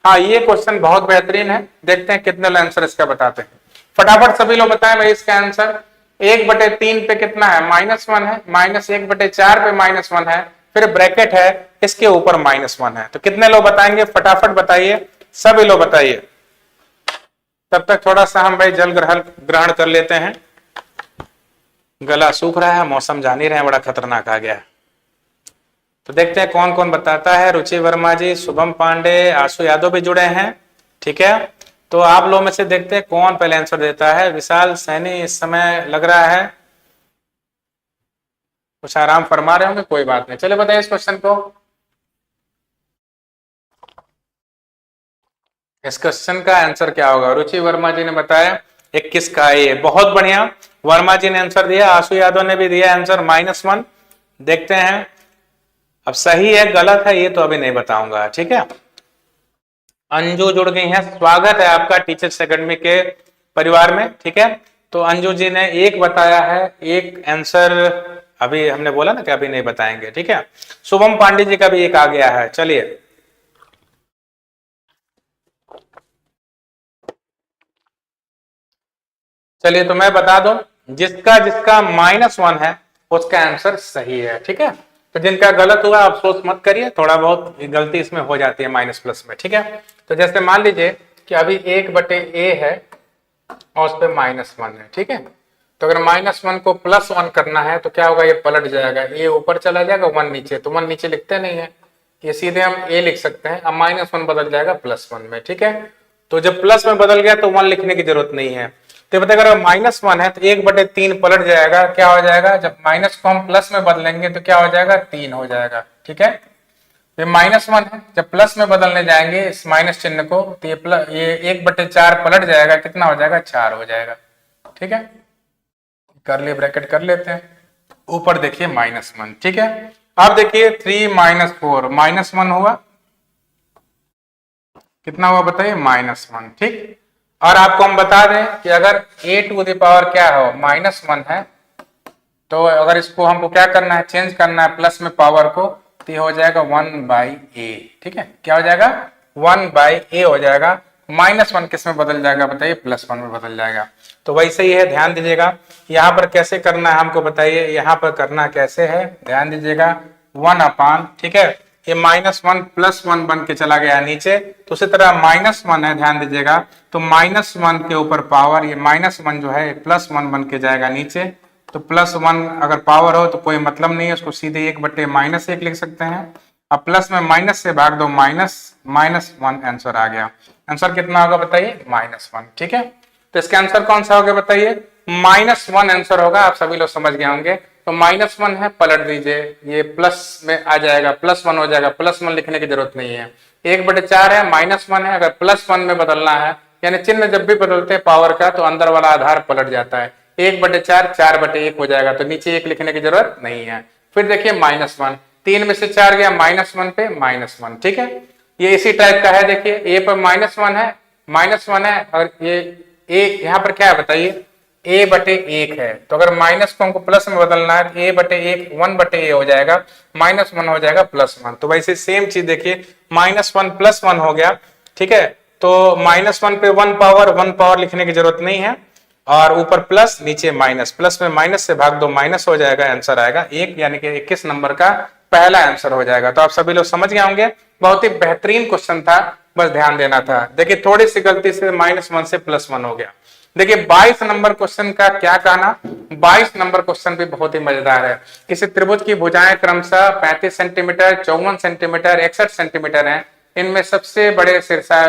हाँ ये क्वेश्चन बहुत बेहतरीन है, देखते हैं कितने लोग आंसर इसका बताते हैं। फटाफट सभी लोग बताएं भाई इसका आंसर। 1/3 पे कितना है? -1 है, -1/4 पे -1 है, फिर ब्रैकेट है, इसके ऊपर -1 है। तो कितने लोग बताएंगे? फटाफट बताइए, सभी लोग बताइए। तब तक थोड़ा सा हम भाई जल ग्रहण कर लेते हैं, गला सूख रहा है, मौसम जान ही रहे हैं बड़ा खतरनाक आ गया है। तो देखते हैं कौन कौन बताता है। रुचि वर्मा जी, शुभम पांडे, आशु यादव भी जुड़े हैं, ठीक है। तो आप लोगों में से देखते हैं कौन पहले आंसर देता है। विशाल सैनी इस समय लग रहा है कुछ आराम फरमा रहे होंगे, कोई बात नहीं। चलिए बताइए इस क्वेश्चन को। इस क्वेश्चन का आंसर क्या होगा? रुचि वर्मा जी ने बताया 21 का ए, बहुत बढ़िया। वर्मा जी ने आंसर दिया, आशु यादव ने भी दिया आंसर -1। देखते हैं अब सही है गलत है ये तो अभी नहीं बताऊंगा, ठीक है। अंजू जुड़ गई हैं, स्वागत है आपका टीचर्स एकेडमी के परिवार में, ठीक है। तो अंजू जी ने 1 बताया है, 1 आंसर अभी हमने बोला ना कि अभी नहीं बताएंगे, ठीक है। शुभम पांडे जी का भी 1 आ गया है। चलिए चलिए तो मैं बता दूं, जिसका जिसका -1 है उसका आंसर सही है। ठीक है, तो जिनका गलत हुआ अफसोस मत करिए, थोड़ा बहुत गलती इसमें हो जाती है माइनस प्लस में। ठीक है, तो जैसे मान लीजिए कि अभी 1/a है और उस पर -1 है। ठीक है, तो अगर -1 को +1 करना है तो क्या होगा, ये पलट जाएगा, a ऊपर चला जाएगा 1 नीचे, तो 1 नीचे लिखते नहीं है, ये सीधे हम a लिख सकते हैं। अब -1 बदल जाएगा +1 में। ठीक है, तो जब प्लस में बदल गया तो 1 लिखने की जरूरत नहीं है। तो बताइए अगर -1 है तो 1/3 पलट जाएगा, क्या हो जाएगा, जब माइनस को हम प्लस में बदलेंगे तो क्या हो जाएगा, 3 हो जाएगा। ठीक है, ये -1 है, जब प्लस में बदलने जाएंगे इस माइनस चिन्ह को तो ये 1/4 पलट जाएगा, कितना हो जाएगा, 4 हो जाएगा। ठीक है, कर लिए ब्रैकेट कर लेते हैं, ऊपर देखिए -1। ठीक है, अब देखिए 3 - 4 -1 हुआ, कितना हुआ बताइए, -1। ठीक, और आपको हम बता दें कि अगर a⁴ क्या हो, -1 है, तो अगर इसको हमको क्या करना है, चेंज करना है प्लस में पावर को, तो ये हो जाएगा 1/a। ठीक है, क्या हो जाएगा, 1/a हो जाएगा। -1 किस में बदल जाएगा बताइए, +1 में बदल जाएगा। तो वैसे ही है, ध्यान दीजिएगा यहाँ पर कैसे करना है हमको बताइए, यहाँ पर करना कैसे है, ध्यान दीजिएगा 1/, ठीक है, ये -1 +1 बन के चला गया नीचे, तो उसी तरह -1 है, ध्यान दीजिएगा, तो -1 के ऊपर पावर, ये -1 जो है +1 बन के जाएगा नीचे, तो +1 अगर पावर हो तो कोई मतलब नहीं है, उसको सीधे 1/-1 लिख सकते हैं। अब प्लस में माइनस से भाग दो, -1 आंसर आ गया। आंसर कितना होगा बताइए, -1। ठीक है, तो इसका आंसर कौन सा होगा बताइए, -1 आंसर होगा। आप सभी लोग समझ गए होंगे, तो -1 है, पलट दीजिए, ये प्लस में आ जाएगा, +1 हो जाएगा, +1 लिखने की जरूरत नहीं है। 1/4 है, -1 है, अगर +1 में बदलना है, यानी चिन्ह जब भी बदलते हैं पावर का तो अंदर वाला आधार पलट जाता है। 1/4 4/1 हो जाएगा, तो नीचे 1 लिखने की जरूरत नहीं है। फिर देखिए -1, 3 में से 4 गया, -1 पे -1। ठीक है, ये इसी टाइप का है, देखिए a पर -1 है, -1 है, और ये a यहाँ पर क्या है बताइए, a/1 है, तो अगर माइनस को हमको प्लस में बदलना है तो a/1 1/a हो जाएगा, -1 हो जाएगा +1। तो वैसे सेम चीज देखिए, -1 +1 हो गया। ठीक है, तो -1 पे 1 पावर लिखने की जरूरत नहीं है, और ऊपर प्लस नीचे माइनस, प्लस में माइनस से भाग दो, माइनस हो जाएगा, आंसर आएगा 1, यानी कि 21 नंबर का पहला आंसर हो जाएगा। तो आप सभी लोग समझ गए होंगे, बहुत ही बेहतरीन क्वेश्चन था, बस ध्यान देना था। देखिए थोड़ी सी गलती से -1 से +1 हो गया। देखिए 22 नंबर क्वेश्चन का क्या कहना, 22 नंबर क्वेश्चन भी बहुत ही मजेदार है। किसी त्रिभुज की भुजाएं क्रमशः 35 सेंटीमीटर, 54 सेंटीमीटर, 61 सेंटीमीटर है, इनमें सबसे बड़े शीर्षा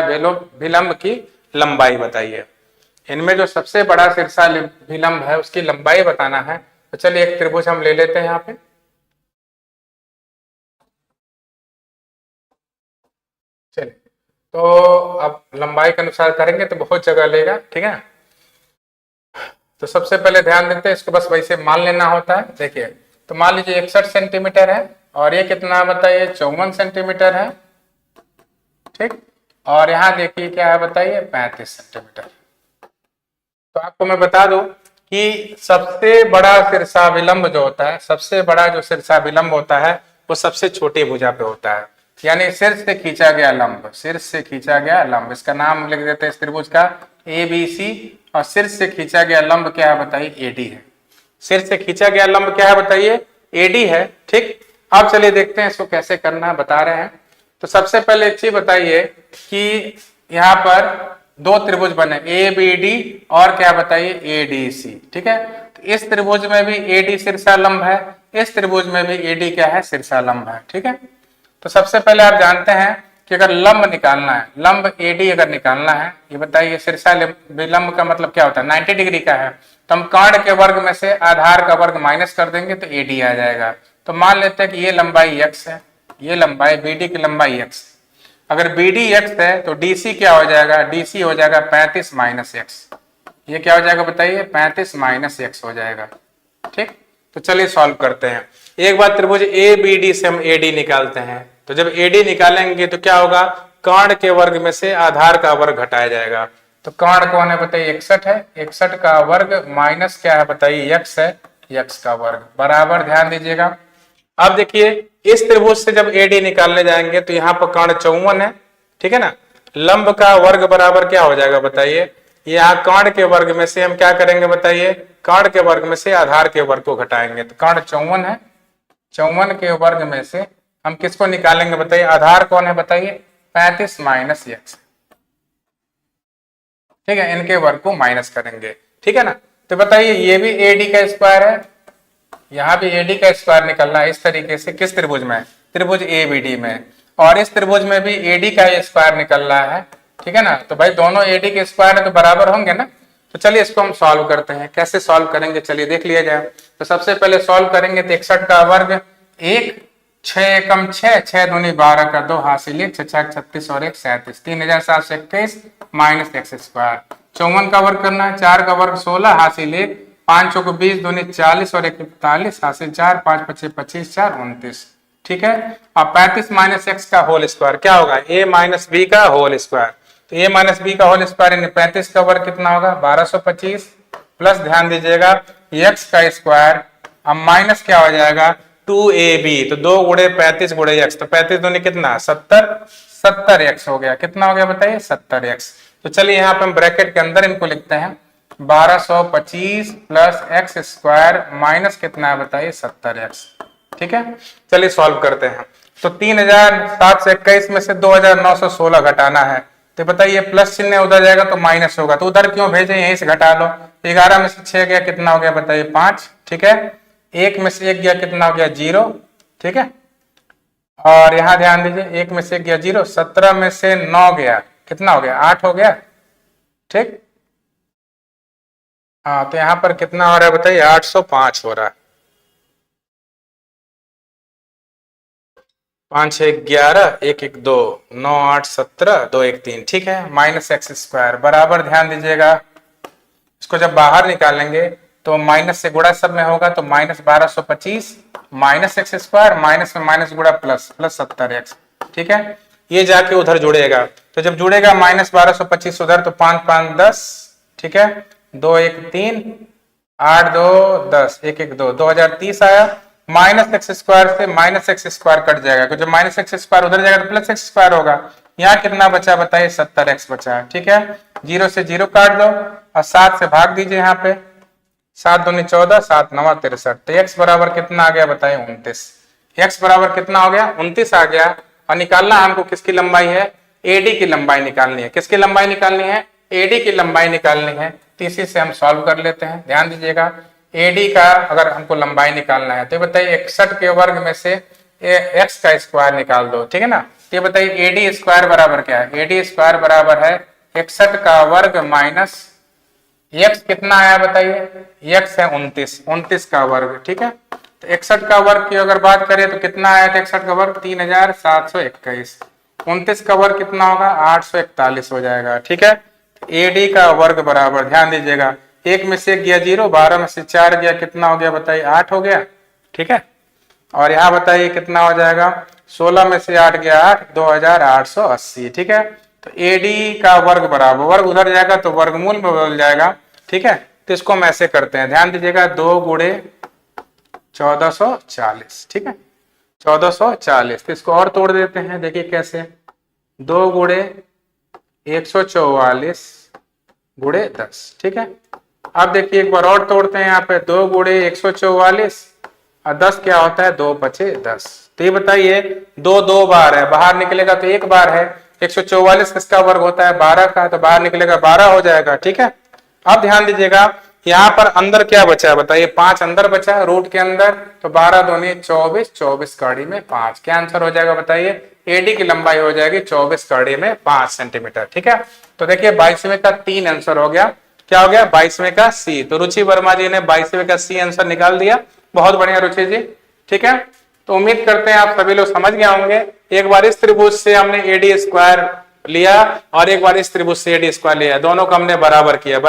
विलंब की लंबाई बताइए। इनमें जो सबसे बड़ा शीर्षा विलंब है उसकी लंबाई बताना है। तो चलिए एक त्रिभुज हम ले लेते हैं यहाँ पे, चलिए, तो अब लंबाई के अनुसार करेंगे तो बहुत जगह लेगा। ठीक है, तो सबसे पहले ध्यान देते हैं, इसको बस वैसे मान लेना होता है। देखिए, तो मान लीजिए 61 सेंटीमीटर है, और ये कितना बताइए, 54 सेंटीमीटर है। ठीक, और यहाँ देखिए क्या है बताइए, 35 सेंटीमीटर। तो आपको मैं बता दूं कि सबसे बड़ा शीर्षा विलंब जो होता है, सबसे बड़ा जो शीर्षा विलंब होता है वो सबसे छोटी भुजा पे होता है, यानी शीर्ष से खींचा गया लंब, शीर्ष से खींचा गया लंब, इसका नाम लिख देते हैं इस त्रिभुज का ABC, और शीर्ष से खींचा गया लंब क्या है बताइए, AD है। शीर्ष से खींचा गया लंब क्या है बताइए, AD है। ठीक, अब चलिए देखते हैं इसको कैसे करना है, बता रहे हैं। तो सबसे पहले एक चीज बताइए कि यहाँ पर दो त्रिभुज बने ABD और क्या बताइए, ADC। ठीक है, तो इस त्रिभुज में भी AD शीर्षालंब है, इस त्रिभुज में भी AD क्या है, शीर्षालंब है। ठीक है, तो सबसे पहले आप जानते हैं कि अगर लंब निकालना है, लंब AD अगर निकालना है, ये बताइए शीर्षा विलंब का मतलब क्या होता है, 90 डिग्री का है, तो हम कर्ण के वर्ग में से आधार का वर्ग माइनस कर देंगे तो AD आ जाएगा। तो मान लेते हैं कि ये लंबाई x है, ये लंबाई BD की लंबाई x, अगर BD x है तो DC क्या हो जाएगा, DC हो जाएगा 35 - x, ये क्या हो जाएगा बताइए, 35 - x हो जाएगा। ठीक, तो चलिए सॉल्व करते हैं। एक बार त्रिभुज ABD से हम AD निकालते हैं, तो जब AD निकालेंगे तो क्या होगा, कर्ण के वर्ग में से आधार का वर्ग घटाया जाएगा। तो कर्ण कौन है बताइए, 61 है, 61 का वर्ग माइनस क्या है बताइए, x है, x का वर्ग बराबर, ध्यान दीजिएगा। अब देखिए इस त्रिभुज से जब AD निकालने जाएंगे तो यहाँ पर कर्ण 54 है, ठीक है ना, लंब का वर्ग बराबर क्या हो जाएगा बताइए, ये यहाँ कर्ण के वर्ग में से हम क्या करेंगे बताइए, कर्ण के वर्ग में से आधार के वर्ग को घटाएंगे। तो कर्ण 54 है, 54 के वर्ग में से हम किसको निकालेंगे बताइए, आधार कौन है बताइए, 35 माइनस x। ठीक है, इनके वर्ग को माइनस करेंगे, ठीक है ना। तो बताइए ये भी AD का स्क्वायर है, यहाँ भी AD का स्क्वायर निकल रहा है इस तरीके से, किस त्रिभुज में, त्रिभुज ABD में, और इस त्रिभुज में भी AD का स्क्वायर निकल रहा है, ठीक है ना। तो भाई दोनों AD के स्क्वायर है तो बराबर होंगे ना। तो चलिए इसको हम सॉल्व करते हैं, कैसे सॉल्व करेंगे चलिए देख लिया जाए। तो सबसे पहले सॉल्व करेंगे तो 61 का वर्ग 1, 6 एकम 6, 6 दूनी 12 का 2 हासिल 1, 6 6 36 और 1 37, 3721 माइनस x स्क्वायर। 54 का वर्ग करना है, 4 का वर्ग 16 हासिल 1, 5 चौको 20 दूनी 40 और 1 41 हासिल 4, 5 5 25 4 29, ठीक है। अब 35 माइनस एक्स का होल स्क्वायर क्या होगा, a माइनस बी का होल स्क्वायर। तो a माइनस बी का होल स्क्वायर यानी 35 का वर्ग कितना होगा 1225, प्लस ध्यान दीजिएगा x का स्क्वायर, अब माइनस क्या हो जाएगा 2ab, तो 2 गुणे 35 गुणे x, तो 35 दूनी कितना 70, 70x हो गया, कितना हो गया बताइए 70x। तो चलिए यहाँ पे हम ब्रैकेट के अंदर इनको लिखते हैं 1225 प्लस एक्स स्क्वायर माइनस कितना है बताइए 70x, ठीक है। चलिए सॉल्व करते हैं। तो 3721 में से 2916 घटाना है, तो बताइए प्लस चिन्ह उधर जाएगा तो माइनस होगा, तो उधर क्यों भेजे, यहीं से घटा लो। 11 में से 6 गया कितना हो गया बताइए 5, ठीक है। 1 में से 1 गया कितना हो गया 0, ठीक है। और यहां ध्यान दीजिए 1 में से 1 गया 0, 17 में से 9 गया कितना हो गया 8 हो गया, ठीक। हाँ तो यहां पर कितना हो रहा है बताइए 805 हो रहा है, 5 6 11 1 1 2 9 8 17 2 1 3, ठीक है। माइनस एक्स स्क्वायर बराबर, ध्यान दीजिएगा इसको जब बाहर निकालेंगे तो माइनस से गुणा सब में होगा, तो minus 1225 minus x square, minus में माइनस गुणा प्लस, प्लस 70x, ठीक है। ये जाके उधर जुड़ेगा, तो जब जुड़ेगा माइनस 1225 उधर तो 5 5 10, ठीक है। 2 1 3 8 2 10 1 1 2 2030 आया। माइनस एक्स स्क्वायर से माइनस एक्स स्क्वायर कट जाएगा, तो जब माइनस एक्स स्क्वायर उधर जाएगा तो प्लस एक्स स्क्वायर होगा। यहाँ कितना बचा बताइए 70x बचा, ठीक है। 0 से 0 काट दो और 7 से भाग दीजिए, यहाँ पे 7 दूनी 14 7 9 63, तो x बराबर कितना आ गया बताइए 29। x बराबर कितना हो गया 29 आ गया। और निकालना हमको किसकी लंबाई है, AD की लंबाई निकालनी है। किसकी लंबाई निकालनी है, AD की लंबाई निकालनी है। तो इसी से हम सॉल्व कर लेते हैं। ध्यान दीजिएगा AD का अगर हमको लंबाई निकालना है तो बताइए 61 के वर्ग में से x का स्क्वायर निकाल दो, ठीक है ना। तो ये बताइए AD स्क्वायर बराबर क्या है, AD स्क्वायर बराबर है 61 का वर्ग माइनस x कितना आया बताइए, x है 29, 29 का वर्ग, ठीक है। तो 61 का वर्ग की अगर बात करें तो कितना आया था 61 का वर्ग 3721, 29 का वर्ग कितना होगा 841 हो जाएगा, ठीक है। AD का वर्ग बराबर, ध्यान दीजिएगा 1 में से 1 गया 0, 12 में से 4 गया कितना हो गया बताइए 8 हो गया, ठीक है। और यहाँ बताइए कितना हो जाएगा 16 में से 8 गया 8, 2880, ठीक है। तो AD का वर्ग बराबर, वर्ग उधर जाएगा तो वर्गमूल में बदल जाएगा, ठीक है। तो इसको हम ऐसे करते हैं, ध्यान दीजिएगा 2 गुणे 1440, ठीक है 1440। तो इसको और तोड़ देते हैं, देखिए कैसे 2 गुणे 144 गुणे 10, ठीक है। अब देखिए एक बार और तोड़ते हैं, यहाँ पे 2 गुणे 144 और 10 क्या होता है 2 पचे 10। तो ये बताइए 2 2 बार है, बाहर निकलेगा तो 1 बार है। 144 किसका वर्ग होता है 12 का, तो बाहर निकलेगा 12 हो जाएगा, ठीक है। अब ध्यान दीजिएगा यहाँ पर अंदर क्या बचा है बताइए 5 अंदर बचा रूट के अंदर, तो 12 दूनी 24, 24 कड़ी में 5, क्या आंसर हो जाएगा बताइए, AD की लंबाई हो जाएगी 24 कड़ी में 5 सेंटीमीटर, ठीक है। तो देखिए 22वें का 3 आंसर हो गया, क्या हो गया 22वें का C। तो रुचि वर्मा जी ने 22वें का C आंसर निकाल दिया, बहुत बढ़िया रुचि जी, ठीक है। तो उम्मीद करते हैं आप सभी लोग समझ गए होंगे। एक बार इस त्रिभुज से हमने AD स्क्वायर लिया और एक बार इस त्रिभुज से AD स्क्वायर लिया, दोनों को हमने बराबर किया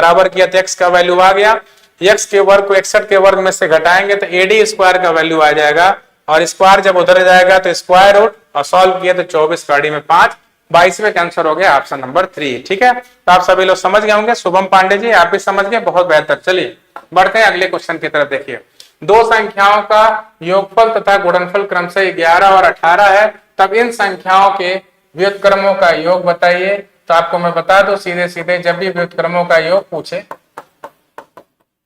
तो x का वैल्यू आ गया। x के वर्ग को 61 के वर्ग में से घटाएंगे तो AD स्क्वायर का वैल्यू आ जाएगा, और स्क्वायर जब उधर जाएगा तो स्क्वायर रूट, और सॉल्व किया तो 24 कड़ी में 5, 22वें का आंसर हो गया ऑप्शन नंबर 3, ठीक है। तो आप सभी लोग समझ गए होंगे। शुभम पांडे जी आप भी समझ गए, बहुत बेहतर। चलिए बढ़ते हैं अगले क्वेश्चन की तरफ। देखिए दो संख्याओं का योगफल तथा गुणनफल क्रमशः 11 और 18 है, तब इन संख्याओं के व्युत्क्रमों का योग बताइए। तो तो आपको मैं बता दूं सीधे सीधे, जब भी व्युत्क्रमों का योग पूछे,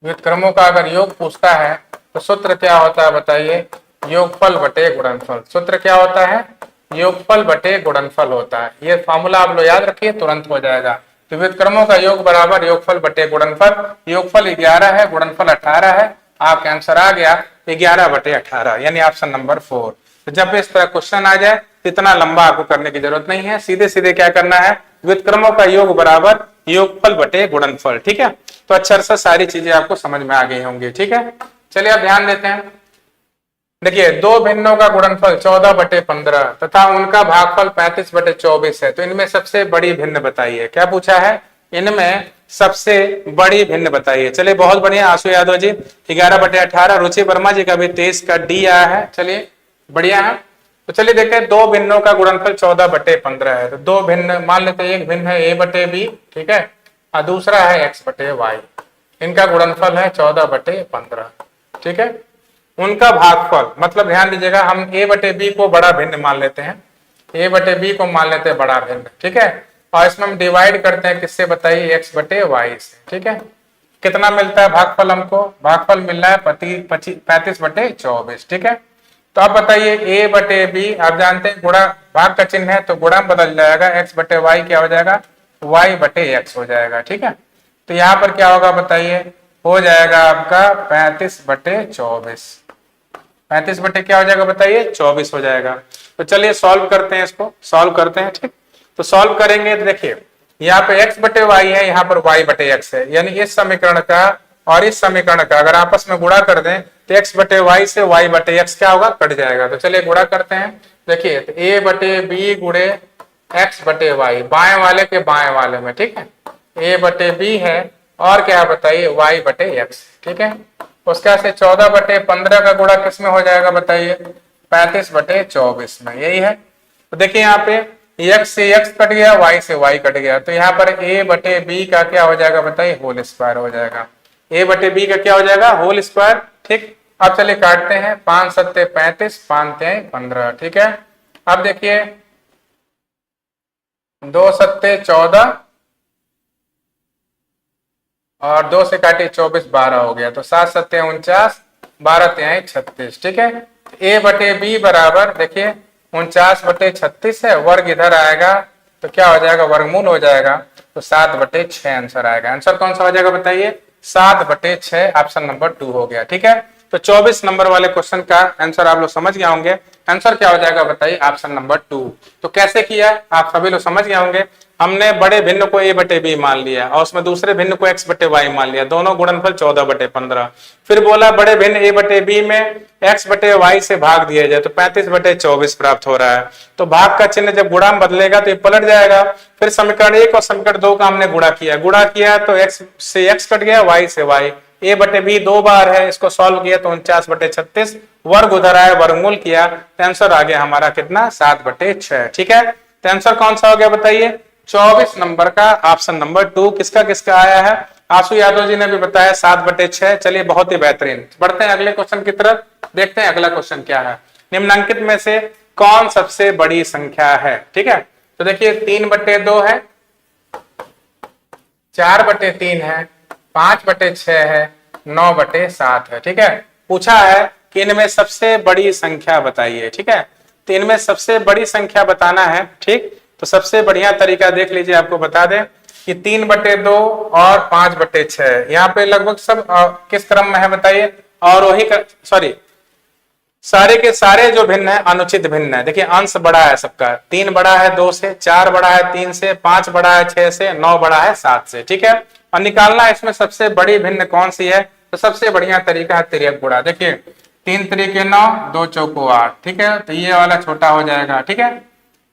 व्युत्क्रमों का अगर योग पूछता है तो सूत्र क्या होता है बताइए, योगफल बटे गुणनफल। सूत्र क्या होता है, योगफल बटे गुणनफल होता है। ये फॉर्मूला आप लोग याद रखिए, तुरंत हो जाएगा। तो व्युत्क्रमों का योग बराबर योगफल बटे गुणनफल। योगफल 11 है, गुणनफल 18 है। आपका आंसर आ गया 11 बटे 18, यानी ऑप्शन नंबर 4। तो जब इस तरह क्वेश्चन आ जाए तो इतना लंबा आपको करने की जरूरत नहीं है, सीधे सीधे क्या करना है, व्युत्क्रमों का योग बराबर योगफल बटे गुणनफल। ठीक है, तो अक्षर से सारी चीजें आपको समझ में आ गई होंगी। ठीक है, चलिए अब ध्यान देते हैं। देखिए, दो भिन्नों का गुणनफल 14 बटे 15 तथा उनका भागफल 35 बटे 24 है, तो इनमें सबसे बड़ी भिन्न बताइए। क्या पूछा है, इनमें सबसे बड़ी भिन्न बताइए। चलिए बहुत बढ़िया आंसू यादव जी 11 बटे 18, रुचि वर्मा जी का भी 23 का डी आया है। चलिए बढ़िया है। तो चलिए देखते हैं, दो भिन्नों का गुणनफल 14 बटे 15 है, तो दो भिन्न मान लेते हैं, एक भिन्न है a बटे बी, ठीक है, और दूसरा है x बटे वाई। इनका गुणनफल है 14 बटे 15। ठीक है, उनका भागफल, मतलब ध्यान दीजिएगा, हम a बटे बी को बड़ा भिन्न मान लेते हैं, a बटे बी को मान लेते हैं बड़ा भिन्न। ठीक है, और इसमें हम डिवाइड करते हैं किससे बताइए, x बटे वाई से। ठीक है, कितना मिलता है भागफल, हमको भागफल मिल रहा है 35 बटे 24। ठीक है, तो आप बताइए a बटे बी, आप जानते हैं गुणा भाग का चिन्ह है तो गुणा बदल जाएगा, x बटे वाई क्या हो जाएगा, y बटे x हो जाएगा। ठीक है, तो यहाँ पर क्या होगा बताइए, हो जाएगा आपका 35 बटे 24। 35 बटे क्या हो जाएगा बताइए, 24 हो जाएगा। तो चलिए सॉल्व करते हैं, इसको सॉल्व करते हैं। ठीक, तो सॉल्व करेंगे तो देखिए यहाँ पे x बटे वाई है, यहाँ पर y बटे x है, यानी इस समीकरण का और इस समीकरण का अगर आपस में गुणा कर दें तो x बटे वाई से y बटे x क्या होगा, कट जाएगा। तो चलिए गुणा करते हैं। देखिए तो a बटे बी गुणे x बटे वाई, बाएं वाले के बाएं वाले में। ठीक है, a बटे बी है और क्या बताइए, y बटे x। ठीक है, उसका से 14 बटे 15 का गुणा किस में हो जाएगा बताइए, 35 बटे 24 में, यही है। तो देखिए यहाँ पे x से x कट गया, y से y कट गया, तो यहाँ पर a बटे b का क्या हो जाएगा बताइए, होल स्क्वायर हो जाएगा। a बटे b का क्या हो जाएगा, होल स्क्वायर। ठीक, अब चलिए काटते हैं, 5 सत्ते 35, 5 तिहाई 15। ठीक है, अब देखिए 2 सत्ते 14 और 2 से काटे 24, 12 हो गया, तो 7 सत्ते 49, 12 तिहाई 36। ठीक है, a बटे b बराबर देखिए 49 बटे 36 है, वर्ग इधर आएगा तो क्या हो जाएगा, वर्गमूल हो जाएगा, तो 7 बटे 6 आंसर आएगा। आंसर कौन सा हो जाएगा बताइए, 7 बटे 6, ऑप्शन नंबर 2 हो गया। ठीक है, तो 24 नंबर वाले क्वेश्चन का आंसर आप लोग समझ गए होंगे। आंसर क्या हो जाएगा बताइए, ऑप्शन नंबर 2। तो कैसे किया आप सभी लोग समझ गए होंगे। हमने बड़े भिन्न को a बटे बी मान लिया और उसमें दूसरे भिन्न को x बटे वाई मान लिया, दोनों गुणनफल 14 बटे 15। फिर बोला बड़े भिन्न a बटे बी में x बटे वाई से भाग दिया जाए तो 35 बटे 24 प्राप्त हो रहा है। तो भाग का चिन्ह जब गुणा में बदलेगा तो ये पलट जाएगा। फिर समीकरण 1 और समीकरण 2 का हमने गुणा किया तो x से x कट गया, y से y। a बटे बी 2 बार है, इसको सॉल्व किया तो 49 बटे 36, वर्ग उधर आया, वर्गमूल किया तो आंसर आ गया हमारा कितना, 7 बटे 6। ठीक है, तो आंसर कौन सा हो गया बताइए, 24 नंबर का ऑप्शन नंबर 2। किसका किसका आया है, आंसू यादव जी ने भी बताया 7 बटे 6। चलिए बहुत ही बेहतरीन, बढ़ते हैं अगले क्वेश्चन की तरफ, देखते हैं अगला क्वेश्चन क्या है। निम्नलिखित में से कौन सबसे बड़ी संख्या है। ठीक है, तो देखिए 3 बटे 2 है, 4 बटे 3 है, 5 बटे 6 है, 9 बटे 7 है। ठीक है, पूछा है कि इनमें सबसे बड़ी संख्या बताइए। ठीक है, तो इनमें सबसे बड़ी संख्या बताना है। ठीक, तो सबसे बढ़िया तरीका देख लीजिए, आपको बता दें कि 3 बटे 2 और 5 बटे 6, यहाँ पे लगभग सब किस क्रम में है बताइए, और वही सॉरी सारे के सारे जो भिन्न है अनुचित भिन्न है। देखिए अंश बड़ा है सबका, 3 बड़ा है 2 से, 4 बड़ा है 3 से, 5 बड़ा है 6 से, 9 बड़ा है 7 से। ठीक है, और निकालना इसमें सबसे बड़ी भिन्न कौन सी है, तो सबसे बढ़िया तरीका है तिर्यक गुणा। देखिए 3 तिरिके 9, 2 चौको 8। ठीक है, तो ये वाला छोटा हो जाएगा। ठीक है,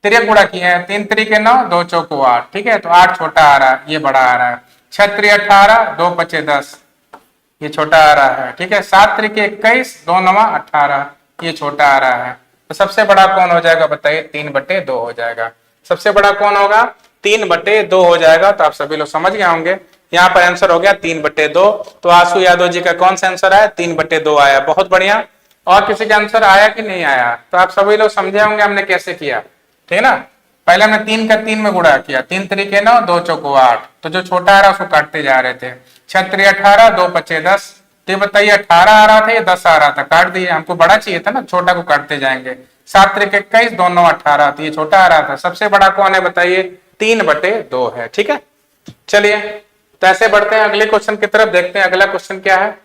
तिर्यक गुणा किए हैं, 3 तिरिके 9, 2 चौको 8। ठीक है, तो 8 छोटा आ रहा है, ये बड़ा आ रहा है। 6 त्रिक 18, 2 पचे 10, ये छोटा आ रहा है। ठीक है, 7 त्रिक 21, 2 नवा 18, ये छोटा आ रहा है। तो सबसे बड़ा कौन हो जाएगा बताइए, 3 बटे 2 हो जाएगा। सबसे बड़ा कौन होगा, 3 बटे 2 हो जाएगा। तो आप सभी लोग समझ गए होंगे, यहाँ पर आंसर हो गया 3 बटे 2। तो आंसू यादव जी का कौन सा आंसर आया, 3 बटे 2 आया। बहुत बढ़िया। और किसी का आंसर आया कि नहीं आया, तो आप सभी लोग समझे होंगे हमने कैसे किया। ठीक है ना, पहले हमने 3 का 3 में गुणा किया, 3 3 9, 2 चौको 8, तो जो छोटा आ रहा उसको काटते जा रहे थे। 6 3 18, 2 5 10, तो ये बताइए 18 आ रहा था या 10 आ रहा था, काट दिए, हमको बड़ा चाहिए था ना, छोटा को काटते जाएंगे। 7 3 21, 2 9 18, तो ये छोटा आ रहा था, सबसे बड़ा कौन है बताइए, 3/2 है, ठीक है। चलिए तो ऐसे बढ़ते हैं अगले क्वेश्चन की तरफ, देखते हैं अगला क्वेश्चन क्या है।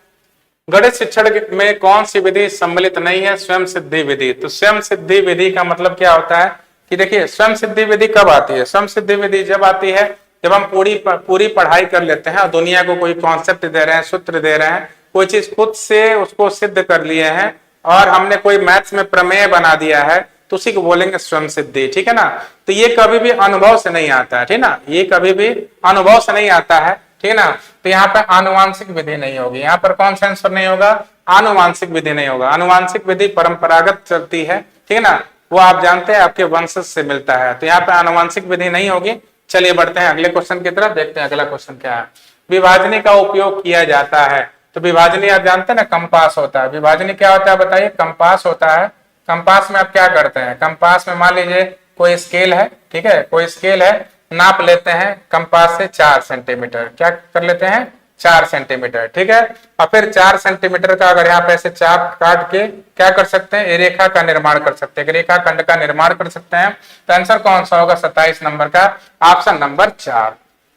गणित शिक्षण में कौन सी विधि सम्मिलित नहीं है, स्वयं सिद्धि विधि। तो स्वयं सिद्धि विधि का मतलब क्या होता है कि देखिए, स्वयं सिद्धि विधि कब आती है, स्वयं सिद्धि विधि जब आती है जब हम पूरी पढ़ाई कर लेते हैं और दुनिया को कोई कॉन्सेप्ट दे रहे हैं, सूत्र दे रहे हैं, कोई चीज खुद से उसको सिद्ध कर लिए हैं और हमने कोई मैथ्स में प्रमेय बना दिया है, तो उसी को बोलेंगे स्वयं सिद्धि, ठीक है ना। तो ये कभी भी अनुभव से नहीं आता है, ठीक ना, ये कभी भी अनुभव से नहीं आता है, ठीक है ना। तो यहाँ पर आनुवांशिक विधि नहीं होगी, यहाँ पर कौन सा आंसर नहीं होगा, आनुवांशिक विधि नहीं होगा। आनुवांशिक विधि परंपरागत चलती है, ठीक है ना, वो आप जानते हैं आपके वंशज से मिलता है, तो यहाँ पे आनुवांशिक विधि नहीं होगी। चलिए बढ़ते हैं अगले क्वेश्चन की तरफ, देखते हैं अगला क्वेश्चन क्या है। विभाजनी का उपयोग किया जाता है, तो विभाजनी आप जानते हैं ना, कंपास होता है। विभाजनी क्या होता है बताइए, कंपास होता है। कंपास में आप क्या करते हैं, कंपास में मान लीजिए कोई स्केल है, ठीक है, कोई स्केल है, नाप लेते हैं कंपास से 4 सेंटीमीटर, क्या कर लेते हैं 4 सेंटीमीटर, ठीक है। और फिर 4 सेंटीमीटर का अगर यहाँ पे ऐसे चाप काट के क्या कर सकते हैं, रेखा का निर्माण कर सकते हैं, रेखा खंड का निर्माण कर सकते हैं। तो आंसर कौन सा होगा 27 नंबर का, ऑप्शन नंबर 4।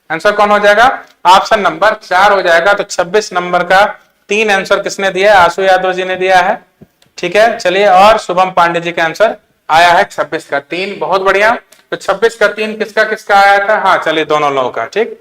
आंसर कौन हो जाएगा, ऑप्शन नंबर 4 हो जाएगा। तो 26 नंबर का 3 आंसर किसने दिया है, आशु यादव जी ने दिया है, ठीक है। चलिए, और शुभम पांडे जी का आंसर आया है 26 का 3, बहुत बढ़िया। तो 26 का 3 किसका किसका आया था, हाँ चलिए दोनों लोगों का, ठीक।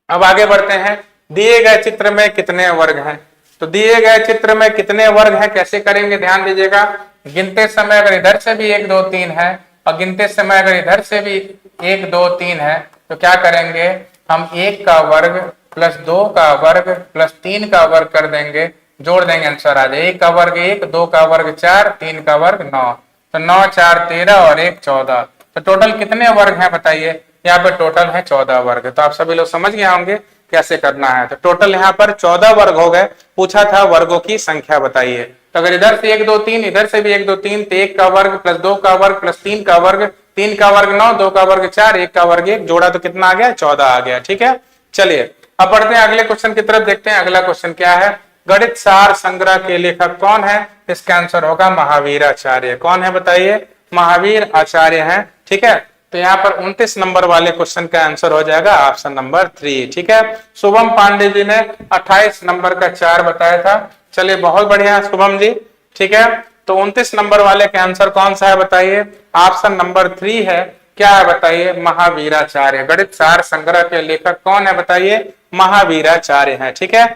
अब आगे बढ़ते हैं, दिए गए चित्र में कितने वर्ग हैं। तो दिए गए चित्र में कितने वर्ग हैं, कैसे करेंगे ध्यान दीजिएगा। गिनते समय अगर इधर से भी 1 2 3 है और गिनते समय अगर इधर से भी 1 2 3 है, तो क्या करेंगे हम 1 का वर्ग प्लस 2 का वर्ग प्लस 3 का वर्ग कर देंगे, जोड़ देंगे, आंसर आ जाए 1 का वर्ग 1, 2 का वर्ग 4, 3 का वर्ग 9, तो 9 4 13 और 1 14। तो टोटल कितने वर्ग हैं बताइए, यहाँ पे टोटल है 14 वर्ग। तो आप सभी लोग समझ गए होंगे कैसे करना है। तो टोटल यहाँ पर 14 वर्ग हो गए, पूछा था वर्गों की संख्या बताइए। तो अगर इधर से 1 2 3, इधर से भी 1 2 3, तो 1 का वर्ग प्लस 2 का वर्ग प्लस 3 का वर्ग, 3 का वर्ग 9, 2 का वर्ग 4, 1 का वर्ग 1, जोड़ा तो कितना आ गया 14 आ गया, ठीक है। चलिए अब बढ़ते हैं अगले क्वेश्चन की तरफ, देखते हैं अगला क्वेश्चन क्या है। गणित सार संग्रह के लेखक कौन है, इसका आंसर होगा महावीर आचार्य। कौन है बताइए, महावीर आचार्य हैं, ठीक है। तो यहाँ पर 29 नंबर वाले क्वेश्चन का आंसर हो जाएगा ऑप्शन नंबर 3, ठीक है। शुभम पांडे जी ने 28 नंबर का 4 बताया था। चलिए बहुत बढ़िया शुभम जी, ठीक है। तो 29 नंबर वाले का आंसर कौन सा है बताइए, ऑप्शन नंबर 3 है। क्या है बताइए, महावीराचार्य। गणित सार संग्रह के लेखक कौन है बताइए, महावीराचार्य है, ठीक है।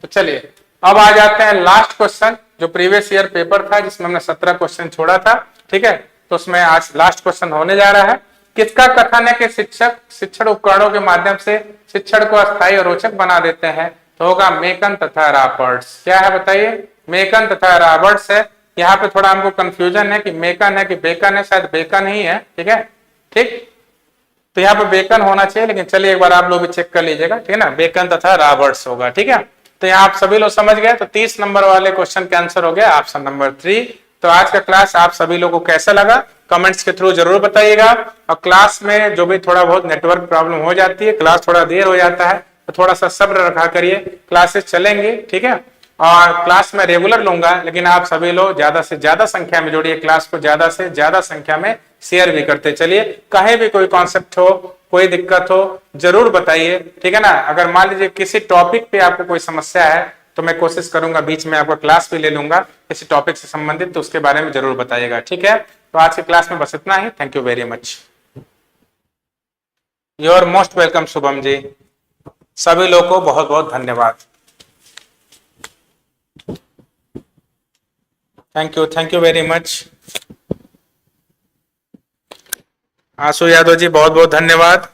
तो चलिए अब आ जाते हैं लास्ट क्वेश्चन, जो प्रीवियस ईयर पेपर था जिसमें हमने 17 क्वेश्चन छोड़ा था, ठीक है। तो उसमें आज लास्ट क्वेश्चन होने जा रहा है। किसका कथन है कि शिक्षक शिक्षण उपकरणों के माध्यम से शिक्षण को अस्थायी और रोचक बना देते हैं, तो होगा मेकन तथा रॉबर्ट्स। क्या है बताइए, मेकन तथा रॉबर्ट्स है। यहाँ पे थोड़ा हमको कंफ्यूजन है कि मेकन है कि बेकन है, शायद बेकन ही है, ठीक है, ठीक। तो यहाँ पे बेकन होना चाहिए, लेकिन चलिए एक बार आप लोग भी चेक कर लीजिएगा, ठीक है ना, बेकन तथा रॉबर्ट्स होगा, ठीक है। तो यहाँ आप सभी लोग समझ गए। तो 30 नंबर वाले क्वेश्चन का आंसर हो गया ऑप्शन नंबर 3। तो आज का क्लास आप सभी लोगों को कैसा लगा कमेंट्स के थ्रू जरूर बताइएगा। और क्लास में जो भी थोड़ा बहुत नेटवर्क प्रॉब्लम हो जाती है, क्लास थोड़ा देर हो जाता है, तो थोड़ा सा सब्र रखा करिए, क्लासेस चलेंगे, ठीक है। और क्लास में रेगुलर लूंगा, लेकिन आप सभी लोग ज्यादा से ज्यादा संख्या में जुड़िए, क्लास को ज्यादा से ज्यादा संख्या में शेयर भी करते चलिए। कहीं भी कोई कॉन्सेप्ट हो, कोई दिक्कत हो, जरूर बताइए, ठीक है ना। अगर मान लीजिए किसी टॉपिक पे आपको कोई समस्या है, तो मैं कोशिश करूंगा बीच में आपका क्लास भी ले लूंगा किसी टॉपिक से संबंधित, तो उसके बारे में जरूर बताइएगा, ठीक है। तो आज की क्लास में बस इतना ही। Thank you very much. You are most welcome Shubham ji. सभी लोगों को बहुत बहुत धन्यवाद। Thank you very much. Ashu Yadav ji बहुत बहुत धन्यवाद।